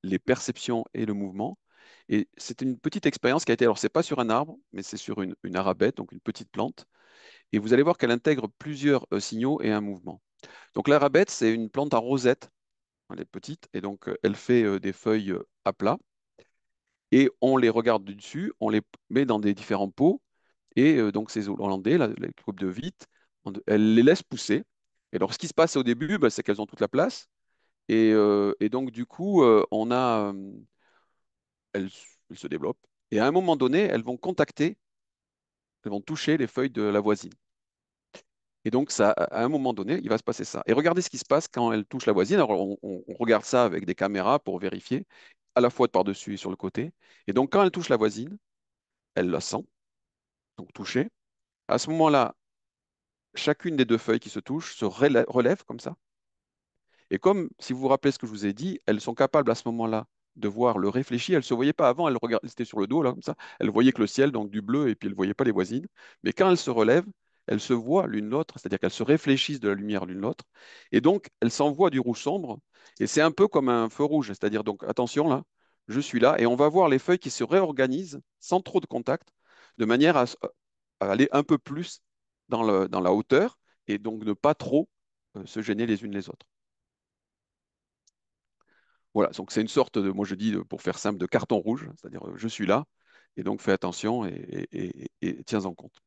Speaker 2: les perceptions et le mouvement. Et c'est une petite expérience qui a été, alors c'est pas sur un arbre, mais c'est sur une arabette, donc une petite plante. Et vous allez voir qu'elle intègre plusieurs signaux et un mouvement. Donc l'arabette, c'est une plante à rosette, elle est petite, et donc elle fait des feuilles à plat. Et on les regarde du dessus, on les met dans des différents pots. Et donc ces Hollandais, les groupes de Witt, elles les laissent pousser. Et alors ce qui se passe au début, bah, c'est qu'elles ont toute la place. Et donc du coup, elles se développent. Et à un moment donné, elles vont toucher les feuilles de la voisine. Et donc, ça, à un moment donné, il va se passer ça. Et regardez ce qui se passe quand elle touche la voisine. Alors, on regarde ça avec des caméras pour vérifier, à la fois de par-dessus et sur le côté. Et donc, quand elle touche la voisine, elle la sent, donc touchée. À ce moment-là, chacune des deux feuilles qui se touchent se relève comme ça. Et comme, si vous vous rappelez ce que je vous ai dit, elles sont capables à ce moment-là de voir le réfléchi. Elles ne se voyaient pas avant, elles regardaient, c'était sur le dos, là, comme ça. Elles voyaient que le ciel, donc du bleu, et puis elles ne voyaient pas les voisines. Mais quand elles se relèvent, elles se voient l'une l'autre, c'est-à-dire qu'elles se réfléchissent de la lumière l'une l'autre. Et donc, elles s'envoient du rouge sombre. Et c'est un peu comme un feu rouge, c'est-à-dire, donc, attention là, je suis là, et on va voir les feuilles qui se réorganisent sans trop de contact, de manière à aller un peu plus dans la hauteur, et donc ne pas trop se gêner les unes les autres. Voilà, donc c'est une sorte de, moi je dis, pour faire simple, de carton rouge, c'est-à-dire je suis là, et donc fais attention et tiens en compte.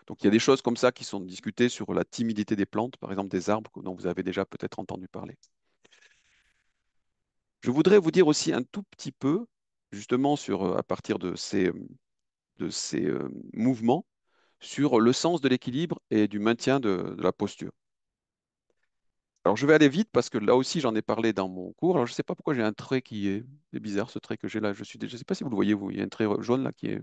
Speaker 2: Donc il y a des choses comme ça qui sont discutées sur la timidité des plantes, par exemple des arbres dont vous avez déjà peut-être entendu parler. Je voudrais vous dire aussi un tout petit peu, justement, sur, à partir de ces mouvements, sur le sens de l'équilibre et du maintien de la posture. Alors, je vais aller vite parce que là aussi, j'en ai parlé dans mon cours. Alors, je ne sais pas pourquoi j'ai un trait qui est bizarre, ce trait que j'ai là. Je ne sais pas si vous le voyez, vous. Il y a un trait jaune là qui est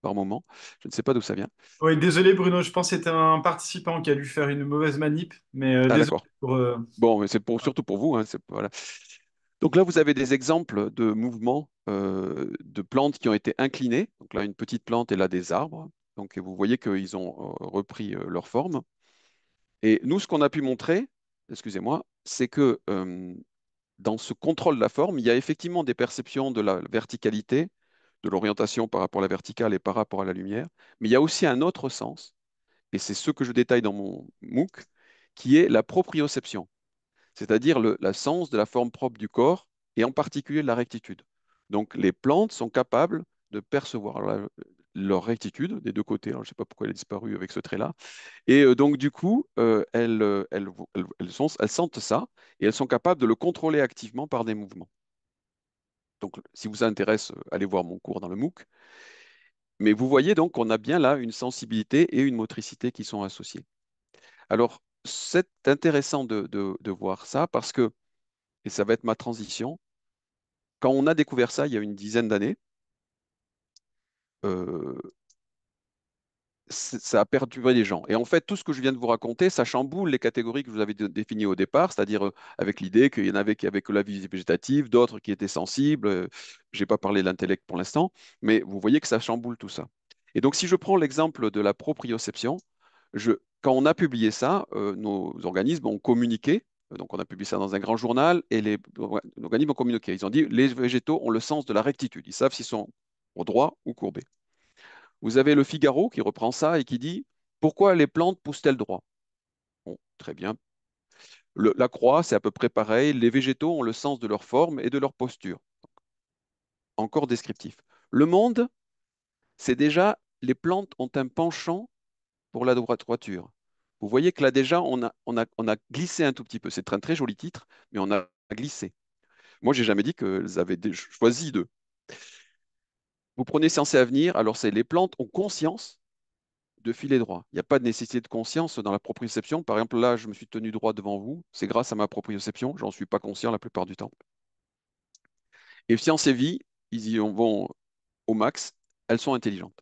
Speaker 2: par moment. Je ne sais pas d'où ça vient.
Speaker 1: Oui, désolé Bruno, je pense que c'était un participant qui a dû faire une mauvaise manip, mais
Speaker 2: Ah,
Speaker 1: désolé
Speaker 2: d'accord.
Speaker 1: pour...
Speaker 2: Bon, mais c'est pour, surtout pour vous, hein, voilà. Donc là, vous avez des exemples de mouvements de plantes qui ont été inclinées. Donc là, une petite plante et là, des arbres. Donc, vous voyez qu'ils ont repris leur forme. Et nous, ce qu'on a pu montrer, excusez-moi, c'est que dans ce contrôle de la forme, il y a effectivement des perceptions de la verticalité, de l'orientation par rapport à la verticale et par rapport à la lumière, mais il y a aussi un autre sens, et c'est ce que je détaille dans mon MOOC, qui est la proprioception, c'est-à-dire le sens de la forme propre du corps, et en particulier de la rectitude. Donc les plantes sont capables de percevoir leur rectitude des deux côtés. Alors, je ne sais pas pourquoi elle a disparu avec ce trait-là, et donc, du coup, elles sentent ça et elles sont capables de le contrôler activement par des mouvements. Donc, si vous intéresse, allez voir mon cours dans le MOOC. Mais vous voyez donc qu'on a bien là une sensibilité et une motricité qui sont associées. Alors, c'est intéressant de voir ça parce que, et ça va être ma transition, quand on a découvert ça il y a une dizaine d'années, euh, ça a perturbé les gens. Et en fait, tout ce que je viens de vous raconter, ça chamboule les catégories que je vous avais définies au départ, c'est-à-dire avec l'idée qu'il y en avait qui avaient que la vie végétative, d'autres qui étaient sensibles. Je n'ai pas parlé de l'intellect pour l'instant, mais vous voyez que ça chamboule tout ça. Et donc, si je prends l'exemple de la proprioception, quand on a publié ça, nos organismes ont communiqué. Donc, on a publié ça dans un grand journal et les organismes ont communiqué. Ils ont dit les végétaux ont le sens de la rectitude. Ils savent s'ils sont au droit ou courbés. Vous avez le Figaro qui reprend ça et qui dit pourquoi les plantes poussent-elles droit? Bon, très bien. La croix, c'est à peu près pareil. Les végétaux ont le sens de leur forme et de leur posture. Encore descriptif. Le monde, c'est déjà les plantes ont un penchant pour la droiture. Vous voyez que là déjà, on a glissé un tout petit peu. C'est un très joli titre, mais on a glissé. Moi, j'ai jamais dit qu'elles avaient choisi de. Vous prenez Science et Avenir, alors c'est les plantes ont conscience de filer droit. Il n'y a pas de nécessité de conscience dans la proprioception. Par exemple, là, je me suis tenu droit devant vous. C'est grâce à ma proprioception. J'en suis pas conscient la plupart du temps. Et science et vie, ils y vont au max. Elles sont intelligentes.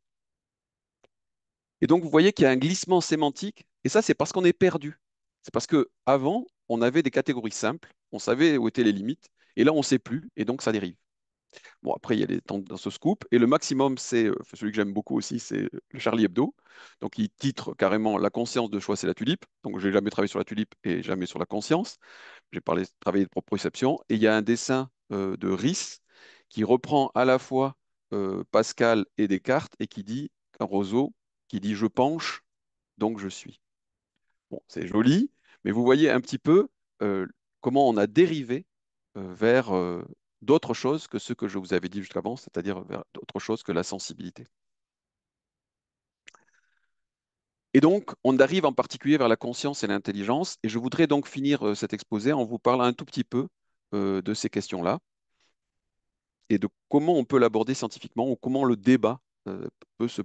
Speaker 2: Et donc, vous voyez qu'il y a un glissement sémantique. Et ça, c'est parce qu'on est perdu. C'est parce que avant, on avait des catégories simples. On savait où étaient les limites. Et là, on ne sait plus. Et donc, ça dérive. Bon, après, il y a des temps dans ce scoop. Et le maximum, c'est celui que j'aime beaucoup aussi, c'est le Charlie Hebdo. Donc, il titre carrément La conscience de choix, c'est la tulipe. Donc, j'ai jamais travaillé sur la tulipe et jamais sur la conscience. J'ai travaillé de proprioception. Et il y a un dessin de Ries qui reprend à la fois Pascal et Descartes et qui dit, un roseau, qui dit je penche, donc je suis. Bon, c'est joli, mais vous voyez un petit peu euh, comment on a dérivé vers d'autres choses que ce que je vous avais dit juste avant, c'est-à-dire vers d'autres choses que la sensibilité. Et donc, on arrive en particulier vers la conscience et l'intelligence, et je voudrais donc finir cet exposé en vous parlant un tout petit peu de ces questions-là et de comment on peut l'aborder scientifiquement ou comment le débat peut se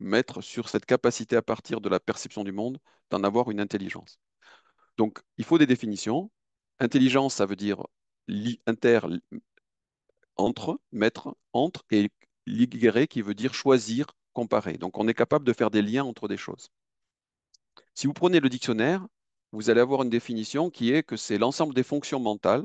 Speaker 2: mettre sur cette capacité à partir de la perception du monde d'en avoir une intelligence. Donc, il faut des définitions. Intelligence, ça veut dire inter, entre, mettre, entre, et ligere qui veut dire choisir, comparer. Donc, on est capable de faire des liens entre des choses. Si vous prenez le dictionnaire, vous allez avoir une définition qui est que c'est l'ensemble des fonctions mentales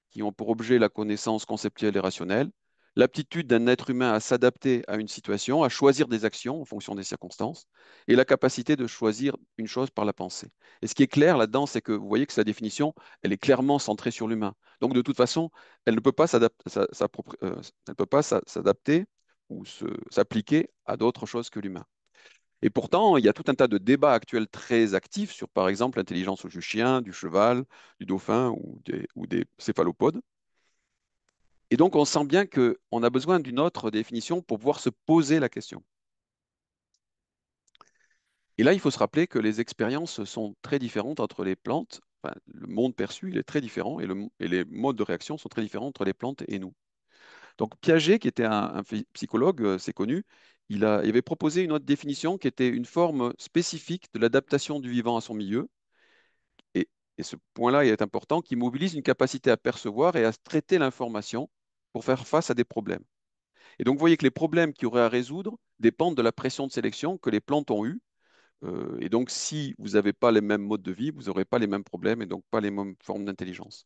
Speaker 2: qui ont pour objet la connaissance conceptuelle et rationnelle, l'aptitude d'un être humain à s'adapter à une situation, à choisir des actions en fonction des circonstances, et la capacité de choisir une chose par la pensée. Et ce qui est clair là-dedans, c'est que vous voyez que la définition, elle est clairement centrée sur l'humain. Donc de toute façon, elle ne peut pas elle ne peut pas s'adapter ou s'appliquer à d'autres choses que l'humain. Et pourtant, il y a tout un tas de débats actuels très actifs sur, par exemple, l'intelligence du chien, du cheval, du dauphin ou des céphalopodes. Et donc, on sent bien qu'on a besoin d'une autre définition pour pouvoir se poser la question. Et là, il faut se rappeler que les expériences sont très différentes entre les plantes. Enfin, le monde perçu, il est très différent et les modes de réaction sont très différents entre les plantes et nous. Donc, Piaget, qui était un psychologue, c'est connu, il avait proposé une autre définition qui était une forme spécifique de l'adaptation du vivant à son milieu. Et, et ce point-là est important, qui mobilise une capacité à percevoir et à traiter l'information pour faire face à des problèmes. Et donc, vous voyez que les problèmes qu'il y aurait à résoudre dépendent de la pression de sélection que les plantes ont eue. Et donc, si vous n'avez pas les mêmes modes de vie, vous n'aurez pas les mêmes problèmes et donc pas les mêmes formes d'intelligence.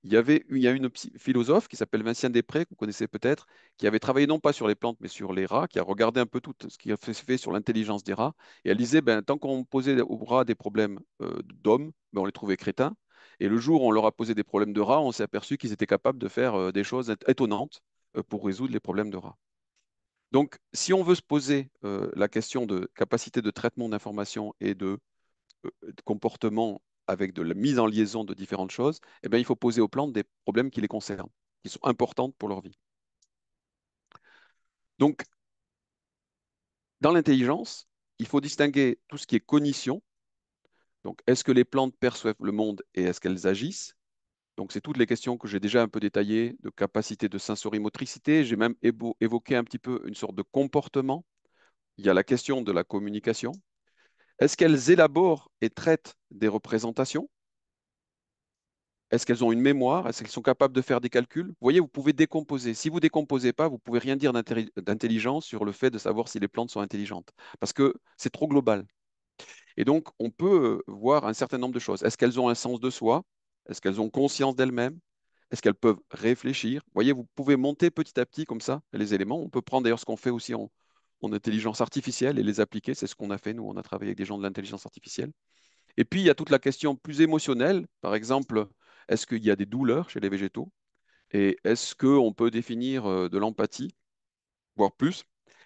Speaker 2: Il y a une philosophe qui s'appelle Vinciane Després, que vous connaissez peut-être, qui avait travaillé non pas sur les plantes, mais sur les rats, qui a regardé un peu tout ce qui a fait sur l'intelligence des rats. Et elle disait, ben, tant qu'on posait aux rats des problèmes d'hommes, ben, on les trouvait crétins. Et le jour où on leur a posé des problèmes de rats, on s'est aperçu qu'ils étaient capables de faire des choses étonnantes pour résoudre les problèmes de rats. Donc, si on veut se poser la question de capacité de traitement d'information et de comportement avec de la mise en liaison de différentes choses, eh bien, il faut poser aux plantes des problèmes qui les concernent, qui sont importants pour leur vie. Donc, dans l'intelligence, il faut distinguer tout ce qui est cognition. Donc, est-ce que les plantes perçoivent le monde et est-ce qu'elles agissent? Donc, c'est toutes les questions que j'ai déjà un peu détaillées de capacité de sensorimotricité. J'ai même évoqué un petit peu une sorte de comportement. Il y a la question de la communication. Est-ce qu'elles élaborent et traitent des représentations? Est-ce qu'elles ont une mémoire? Est-ce qu'elles sont capables de faire des calculs? Vous voyez, vous pouvez décomposer. Si vous décomposez pas, vous pouvez rien dire d'intelligence sur le fait de savoir si les plantes sont intelligentes, parce que c'est trop global. Et donc, on peut voir un certain nombre de choses. Est-ce qu'elles ont un sens de soi? Est-ce qu'elles ont conscience d'elles-mêmes? Est-ce qu'elles peuvent réfléchir? Vous voyez, vous pouvez monter petit à petit comme ça les éléments. On peut prendre d'ailleurs ce qu'on fait aussi en intelligence artificielle et les appliquer. C'est ce qu'on a fait, nous, on a travaillé avec des gens de l'intelligence artificielle. Et puis, il y a toute la question plus émotionnelle. Par exemple, est-ce qu'il y a des douleurs chez les végétaux? Et est-ce qu'on peut définir de l'empathie, voire plus?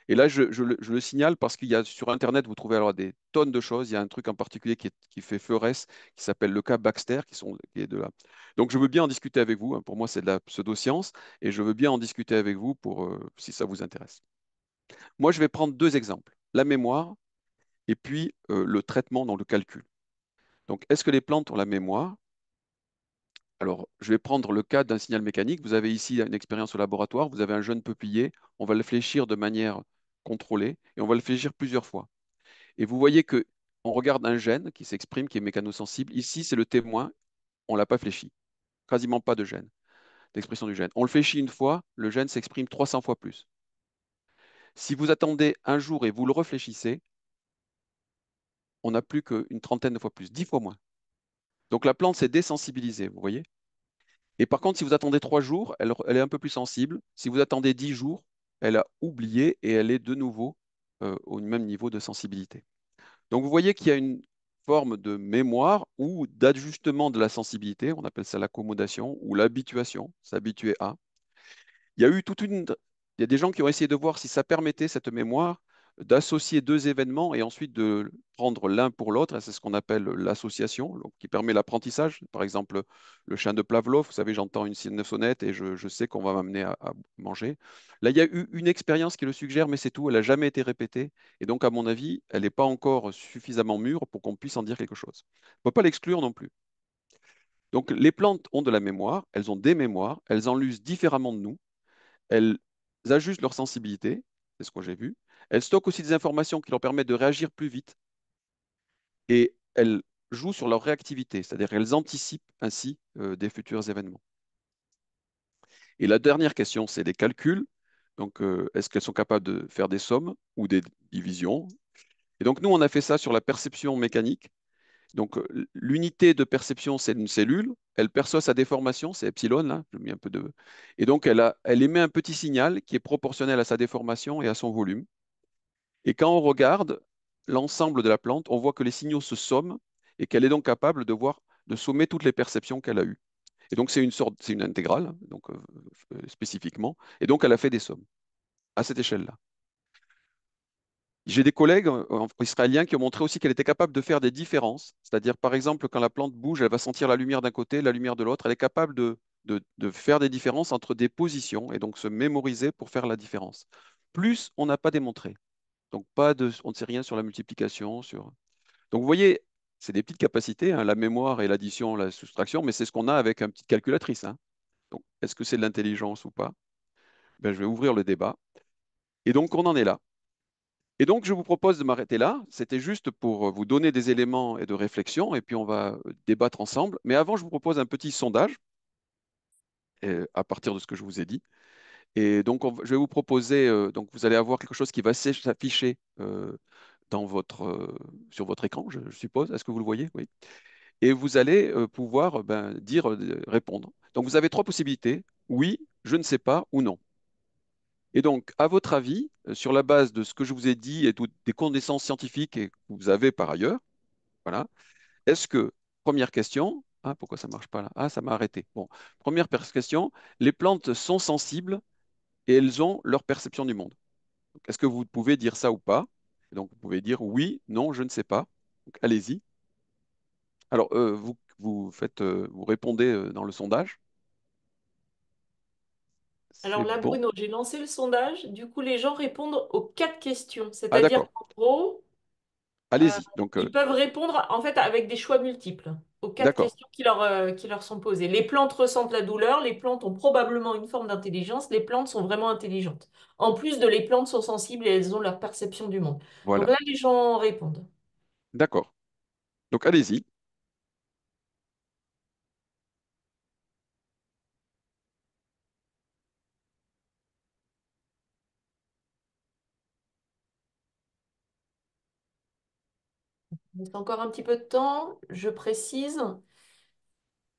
Speaker 2: Et là, je le signale parce qu'il y a sur Internet, vous trouvez alors des tonnes de choses. Il y a un truc en particulier qui fait Feurès, qui s'appelle le cas Baxter, qui est de là. Donc, je veux bien en discuter avec vous, hein. Pour moi, c'est de la pseudoscience. Et je veux bien en discuter avec vous pour, si ça vous intéresse. Moi, je vais prendre deux exemples. La mémoire et puis le traitement dans le calcul. Donc, est-ce que les plantes ont la mémoire? Alors, je vais prendre le cas d'un signal mécanique. Vous avez ici une expérience au laboratoire, vous avez un jeune peuplier, on va le fléchir de manière contrôlée et on va le fléchir plusieurs fois. Et vous voyez que on regarde un gène qui s'exprime, qui est mécanosensible. Ici, c'est le témoin, on ne l'a pas fléchi. Quasiment pas de gène, d'expression du gène. On le fléchit une fois, le gène s'exprime 300 fois plus. Si vous attendez un jour et vous le réfléchissez, on n'a plus qu'une trentaine de fois plus, 10 fois moins. Donc la plante s'est désensibilisée, vous voyez? Et par contre, si vous attendez 3 jours, elle est un peu plus sensible. Si vous attendez 10 jours, elle a oublié et elle est de nouveau au même niveau de sensibilité. Donc vous voyez qu'il y a une forme de mémoire ou d'ajustement de la sensibilité, on appelle ça l'accommodation ou l'habituation, s'habituer à. Il y a eu toute une... Il y a des gens qui ont essayé de voir si ça permettait, cette mémoire, d'associer deux événements et ensuite de prendre l'un pour l'autre. Et c'est ce qu'on appelle l'association, donc, qui permet l'apprentissage. Par exemple, le chien de Pavlov, vous savez, j'entends une sonnette et je sais qu'on va m'amener à manger. Là, il y a eu une expérience qui le suggère, mais c'est tout. Elle n'a jamais été répétée. Et donc, à mon avis, elle n'est pas encore suffisamment mûre pour qu'on puisse en dire quelque chose. On ne peut pas l'exclure non plus. Donc, les plantes ont de la mémoire, elles ont des mémoires, elles en usent différemment de nous. Elles ajustent leur sensibilité, c'est ce que j'ai vu. Elles stockent aussi des informations qui leur permettent de réagir plus vite. Et elles jouent sur leur réactivité, c'est-à-dire qu'elles anticipent ainsi des futurs événements. Et la dernière question, c'est les calculs. Donc, est-ce qu'elles sont capables de faire des sommes ou des divisions? Et donc, nous, on a fait ça sur la perception mécanique. Donc, l'unité de perception, c'est une cellule. Elle perçoit sa déformation, c'est epsilon, là. Je mets un peu de... Et donc, elle émet un petit signal qui est proportionnel à sa déformation et à son volume. Et quand on regarde l'ensemble de la plante, on voit que les signaux se somment et qu'elle est donc capable de voir, de sommer toutes les perceptions qu'elle a eues. Et donc, c'est une intégrale, hein, donc, spécifiquement. Et donc, elle a fait des sommes à cette échelle-là. J'ai des collègues israéliens qui ont montré aussi qu'elle était capable de faire des différences. C'est-à-dire, par exemple, quand la plante bouge, elle va sentir la lumière d'un côté, la lumière de l'autre. Elle est capable de faire des différences entre des positions et donc se mémoriser pour faire la différence. Plus, on n'a pas démontré. Donc, on ne sait rien sur la multiplication. Donc, vous voyez, c'est des petites capacités, hein, la mémoire et l'addition, la soustraction, mais c'est ce qu'on a avec une petite calculatrice, hein. Donc, est-ce que c'est de l'intelligence ou pas? Ben, je vais ouvrir le débat. Et donc, on en est là. Et donc, je vous propose de m'arrêter là. C'était juste pour vous donner des éléments et de réflexion, et puis on va débattre ensemble. Mais avant, je vous propose un petit sondage à partir de ce que je vous ai dit. Et donc, je vais vous proposer, donc vous allez avoir quelque chose qui va s'afficher sur votre écran, je suppose. Est-ce que vous le voyez? Oui. Et vous allez pouvoir dire, répondre. Donc, vous avez trois possibilités. Oui, je ne sais pas ou non. Et donc, à votre avis, sur la base de ce que je vous ai dit et des connaissances scientifiques que vous avez par ailleurs, voilà, est-ce que, première question, ah, pourquoi ça ne marche pas là? Ah, ça m'a arrêté. Bon, question, les plantes sont sensibles et elles ont leur perception du monde. Donc, est-ce que vous pouvez dire ça ou pas? Et donc, vous pouvez dire oui, non, je ne sais pas. Donc, allez-y. Alors, vous répondez dans le sondage.
Speaker 3: Alors
Speaker 2: C'est
Speaker 3: là,
Speaker 2: bon.
Speaker 3: Bruno, j'ai lancé le sondage. Du coup, les gens répondent aux quatre questions.
Speaker 2: Ah,
Speaker 3: C'est-à-dire
Speaker 2: d'accord.
Speaker 3: qu'en gros, euh,
Speaker 2: Allez-y. Donc,
Speaker 3: ils peuvent répondre en fait avec des choix multiples aux quatre
Speaker 2: d'accord.
Speaker 3: questions qui leur sont posées. Les plantes ressentent la douleur. Les plantes ont probablement une forme d'intelligence. Les plantes sont vraiment intelligentes. En plus de les plantes sont sensibles et elles ont leur perception du monde. Donc
Speaker 2: Voilà.
Speaker 3: là, les gens répondent.
Speaker 2: D'accord. Donc, allez-y.
Speaker 3: Il reste encore un petit peu de temps. Je précise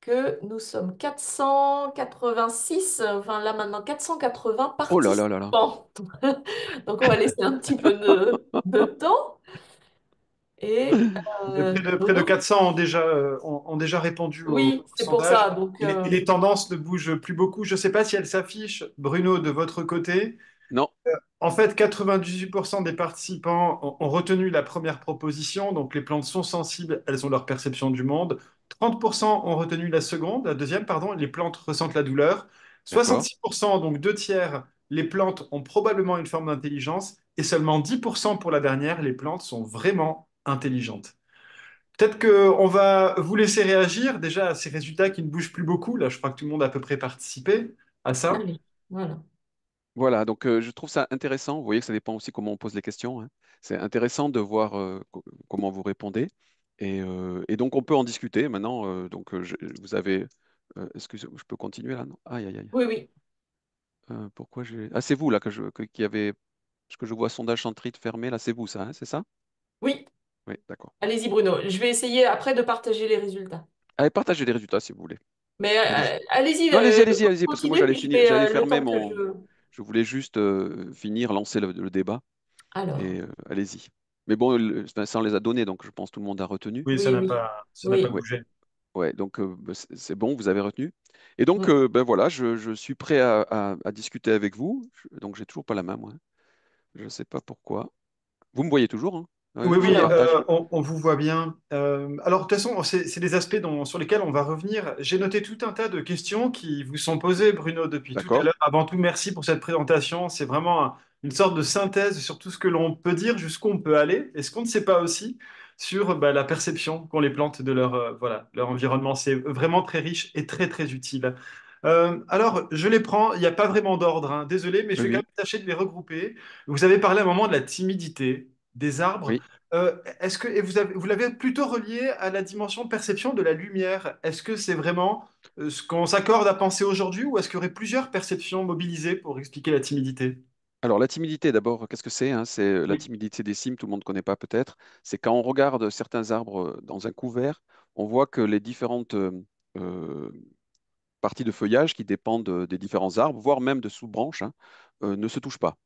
Speaker 3: que nous sommes 486, enfin là maintenant 480
Speaker 2: Oh là là là là.
Speaker 3: participants. Donc on va laisser un petit peu de temps. Et
Speaker 1: Près de
Speaker 3: Bruno?
Speaker 1: 400 ont déjà répondu
Speaker 3: Oui,
Speaker 1: au
Speaker 3: c'est pour
Speaker 1: sondage
Speaker 3: ça. Donc
Speaker 1: et les tendances ne bougent plus beaucoup. Je ne sais pas si elles s'affichent, Bruno, de votre côté.
Speaker 2: Non.
Speaker 1: En fait, 98% des participants ont retenu la première proposition, donc les plantes sont sensibles, elles ont leur perception du monde. 30% ont retenu la deuxième, pardon, les plantes ressentent la douleur.
Speaker 2: D'accord.
Speaker 1: 66%, donc deux tiers, les plantes ont probablement une forme d'intelligence. Et seulement 10% pour la dernière, les plantes sont vraiment intelligentes. Peut-être qu'on va vous laisser réagir déjà à ces résultats qui ne bougent plus beaucoup. Là, je crois que tout le monde a à peu près participé à ça.
Speaker 3: allez, voilà.
Speaker 2: Voilà, donc je trouve ça intéressant. Vous voyez que ça dépend aussi comment on pose les questions, hein. C'est intéressant de voir comment vous répondez. Et donc, on peut en discuter maintenant. Vous avez. Est-ce que je peux continuer là? Non. Aïe, aïe, aïe.
Speaker 3: Oui, oui,
Speaker 2: Pourquoi j'ai. Ah, c'est vous là qui avez. Ce que je vois sondage centriste fermé, là, c'est vous ça, hein, c'est ça?
Speaker 3: oui.
Speaker 2: Oui, d'accord.
Speaker 3: Allez-y, Bruno. Je vais essayer après de partager les résultats.
Speaker 2: Allez, partagez les résultats si vous voulez.
Speaker 3: Mais
Speaker 2: Allez-y.
Speaker 3: allez-y,
Speaker 2: Non, allez-y, parce que moi,
Speaker 3: continuez, puis je fais
Speaker 2: j'allais
Speaker 3: le
Speaker 2: fermer
Speaker 3: temps que
Speaker 2: mon.
Speaker 3: je...
Speaker 2: Je voulais juste finir, lancer le débat.
Speaker 3: Alors,
Speaker 2: Et allez-y. Mais bon, ça, on les a donnés, donc je pense que tout le monde a retenu.
Speaker 1: Oui,
Speaker 3: oui, oui,
Speaker 1: ça n'a pas
Speaker 3: oui.
Speaker 2: Ouais,
Speaker 1: bougé.
Speaker 2: ouais, donc c'est bon, vous avez retenu. Et donc,
Speaker 3: Mm.
Speaker 2: ben voilà, je suis prêt à discuter avec vous. Donc, j'ai toujours pas la main, moi. Je ne sais pas pourquoi. Vous me voyez toujours, hein?
Speaker 1: Oui,
Speaker 2: Je
Speaker 1: oui,
Speaker 3: Alors,
Speaker 2: partage.
Speaker 1: on vous voit bien. Alors, de toute façon, c'est des aspects sur lesquels on va revenir. J'ai noté tout un tas de questions qui vous sont posées, Bruno, depuis tout à
Speaker 2: D'accord?
Speaker 1: l'heure. Avant tout, merci pour cette présentation. C'est vraiment une sorte de synthèse sur tout ce que l'on peut dire, jusqu'où on peut aller, et ce qu'on ne sait pas aussi sur la perception qu'ont les plantes de voilà, leur environnement. C'est vraiment très riche et très, très utile. Alors, je les prends. Il n'y a pas vraiment d'ordre, hein. Désolé, mais je
Speaker 2: Oui,
Speaker 1: vais quand
Speaker 2: oui,
Speaker 1: même tâcher de les regrouper. Vous avez parlé à un moment de la timidité des arbres.
Speaker 2: oui.
Speaker 1: Est-ce que et vous l'avez plutôt relié à la dimension de perception de la lumière? Est-ce que c'est vraiment ce qu'on s'accorde à penser aujourd'hui ou est-ce qu'il y aurait plusieurs perceptions mobilisées pour expliquer la timidité?
Speaker 2: Alors, la timidité, d'abord, qu'est-ce que c'est, hein? C'est la
Speaker 1: Oui.
Speaker 2: timidité des cimes, tout le monde ne connaît pas peut-être. C'est quand on regarde certains arbres dans un couvert, on voit que les différentes euh, parties de feuillage qui dépendent des différents arbres, voire même de sous-branches, hein, ne se touchent pas.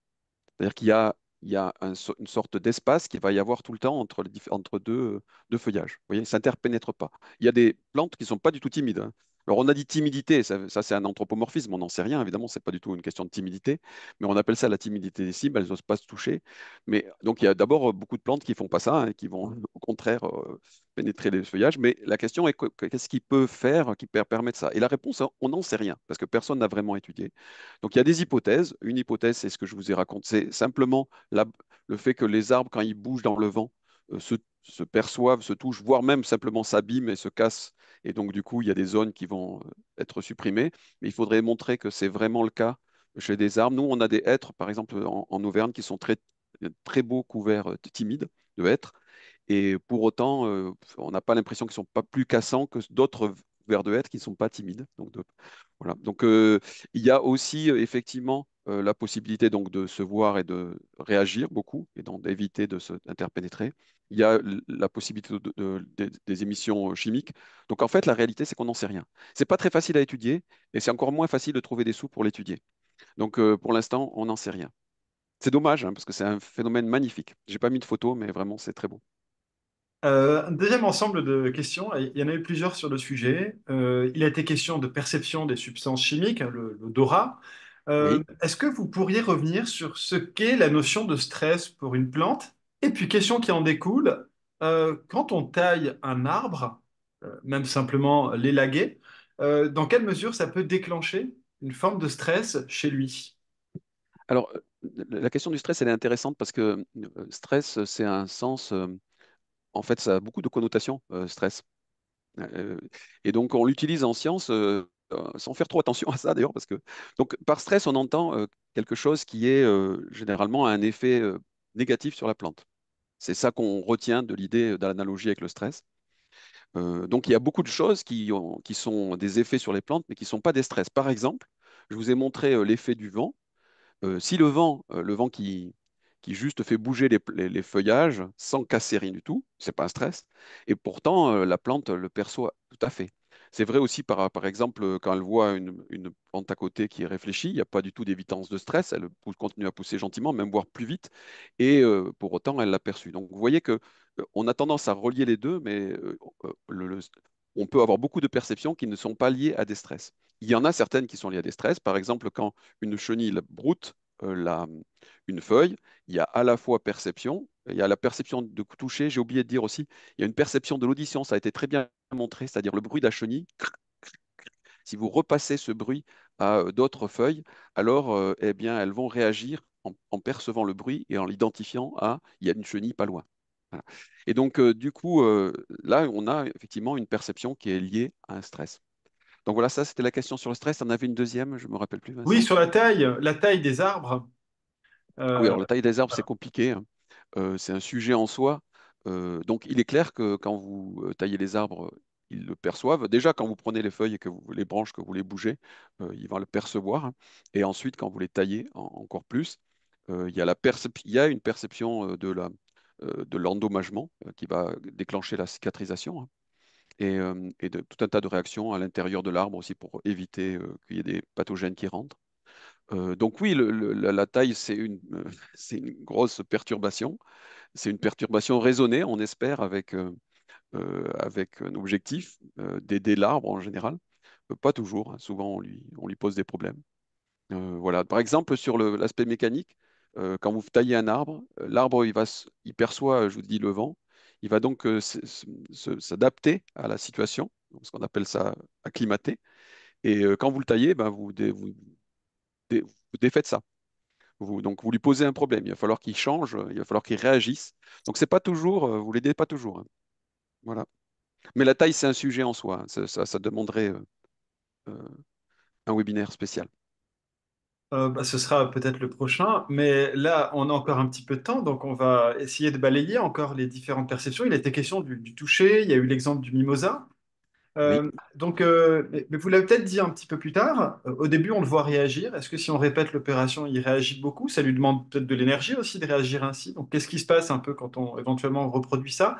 Speaker 2: C'est-à-dire qu'il y a une sorte d'espace qu'il va y avoir tout le temps entre deux feuillages. Vous voyez, ils ne s'interpénètrent pas. Il y a des plantes qui ne sont pas du tout timides, hein. Alors, on a dit timidité, ça, c'est un anthropomorphisme, on n'en sait rien, évidemment, ce n'est pas du tout une question de timidité, mais on appelle ça la timidité des cibles, elles n'osent pas se toucher. Mais donc, il y a d'abord beaucoup de plantes qui ne font pas ça, hein, qui vont au contraire pénétrer les feuillages. Mais la question est qu'est-ce qui peut faire qui permettre ça? Et la réponse, hein, on n'en sait rien, parce que personne n'a vraiment étudié. Donc il y a des hypothèses. Une hypothèse, c'est ce que je vous ai raconté, c'est simplement le fait que les arbres, quand ils bougent dans le vent, se perçoivent, se touchent, voire même simplement s'abîment et se cassent. Et donc du coup, il y a des zones qui vont être supprimées. Mais il faudrait montrer que c'est vraiment le cas chez des arbres. Nous, on a des hêtres, par exemple en Auvergne, qui sont très, très beaux couverts timides de hêtres. Et pour autant, on n'a pas l'impression qu'ils ne sont pas plus cassants que d'autres vers de hêtre qui ne sont pas timides. Voilà. Donc, il y a aussi effectivement la possibilité donc, de se voir et de réagir beaucoup et donc d'éviter de se interpénétrer. Il y a la possibilité des émissions chimiques. Donc, en fait, la réalité, c'est qu'on n'en sait rien. C'est pas très facile à étudier et c'est encore moins facile de trouver des sous pour l'étudier. Donc, pour l'instant, on n'en sait rien. C'est dommage, hein, parce que c'est un phénomène magnifique. J'ai pas mis de photos, mais vraiment, c'est très beau.
Speaker 1: Un deuxième ensemble de questions, et il y en a eu plusieurs sur le sujet. Il a été question de perception des substances chimiques, hein, l'odorat.
Speaker 2: Oui.
Speaker 1: Est-ce que vous pourriez revenir sur ce qu'est la notion de stress pour une plante? Et puis, question qui en découle, quand on taille un arbre, même simplement l'élaguer, dans quelle mesure ça peut déclencher une forme de stress chez lui?
Speaker 2: Alors, la question du stress, elle est intéressante parce que stress, c'est un sens, en fait, ça a beaucoup de connotations, stress. Euh, et donc, on l'utilise en science sans faire trop attention à ça, d'ailleurs, parce que donc, par stress, on entend quelque chose qui est généralement un effet négatif sur la plante. C'est ça qu'on retient de l'idée, de l'analogie avec le stress. Donc, il y a beaucoup de choses qui sont des effets sur les plantes, mais qui ne sont pas des stress. Par exemple, je vous ai montré l'effet du vent. Si le vent qui juste fait bouger les feuillages sans casser rien du tout, c'est pas un stress. Et pourtant, la plante le perçoit tout à fait. C'est vrai aussi, par exemple, quand elle voit une plante à côté qui est réfléchie, il n'y a pas du tout d'évidence de stress, elle continue à pousser gentiment, même voire plus vite, et pour autant, elle l'a perçu. Donc, vous voyez que on a tendance à relier les deux, mais on peut avoir beaucoup de perceptions qui ne sont pas liées à des stress. Il y en a certaines qui sont liées à des stress. Par exemple, quand une chenille broute une feuille, il y a à la fois perception, il y a la perception de toucher, j'ai oublié de dire aussi, il y a une perception de l'audition, ça a été très bien montré, c'est-à-dire le bruit de la chenille. Si vous repassez ce bruit à d'autres feuilles, alors eh bien, elles vont réagir en percevant le bruit et en l'identifiant à il y a une chenille pas loin. Voilà. Et donc, du coup, là, on a effectivement une perception qui est liée à un stress. Donc voilà, ça, c'était la question sur le stress. On avait une deuxième, je ne me rappelle plus,
Speaker 1: Oui,
Speaker 2: Vincent.
Speaker 1: sur la taille des arbres.
Speaker 2: Ah oui,
Speaker 1: Euh,
Speaker 2: alors la taille des arbres, c'est compliqué, hein. C'est un sujet en soi. Donc, il est clair que quand vous taillez les arbres, ils le perçoivent. Déjà, quand vous prenez les feuilles et que les branches, que vous les bougez, ils vont le percevoir, hein. Et ensuite, quand vous les taillez encore plus, il y a une perception de l'endommagement qui va déclencher la cicatrisation, hein. Et de tout un tas de réactions à l'intérieur de l'arbre aussi pour éviter qu'il y ait des pathogènes qui rentrent. Donc oui, la taille, c'est une grosse perturbation. C'est une perturbation raisonnée, on espère, avec un objectif d'aider l'arbre en général. Pas toujours, hein. Souvent, on lui pose des problèmes. Voilà. Par exemple, sur l'aspect mécanique, quand vous taillez un arbre, l'arbre, il perçoit, je vous dis, le vent. Il va donc s'adapter à la situation, ce qu'on appelle ça acclimater. Et quand vous le taillez, ben, vous défaites ça. Donc, vous lui posez un problème. Il va falloir qu'il change, il va falloir qu'il réagisse. Donc, c'est pas toujours, vous l'aidez pas toujours, hein. Voilà. Mais la taille, c'est un sujet en soi, hein. Ça demanderait euh, un webinaire spécial.
Speaker 1: Ce sera peut-être le prochain, mais là, on a encore un petit peu de temps, donc on va essayer de balayer encore les différentes perceptions. Il a été question du toucher, il y a eu l'exemple du mimosa.
Speaker 2: Oui,
Speaker 1: Mais vous l'avez peut-être dit un petit peu plus tard, au début, on le voit réagir. Est-ce que si on répète l'opération, il réagit beaucoup? Ça lui demande peut-être de l'énergie aussi de réagir ainsi. Donc, qu'est-ce qui se passe un peu quand on éventuellement reproduit ça?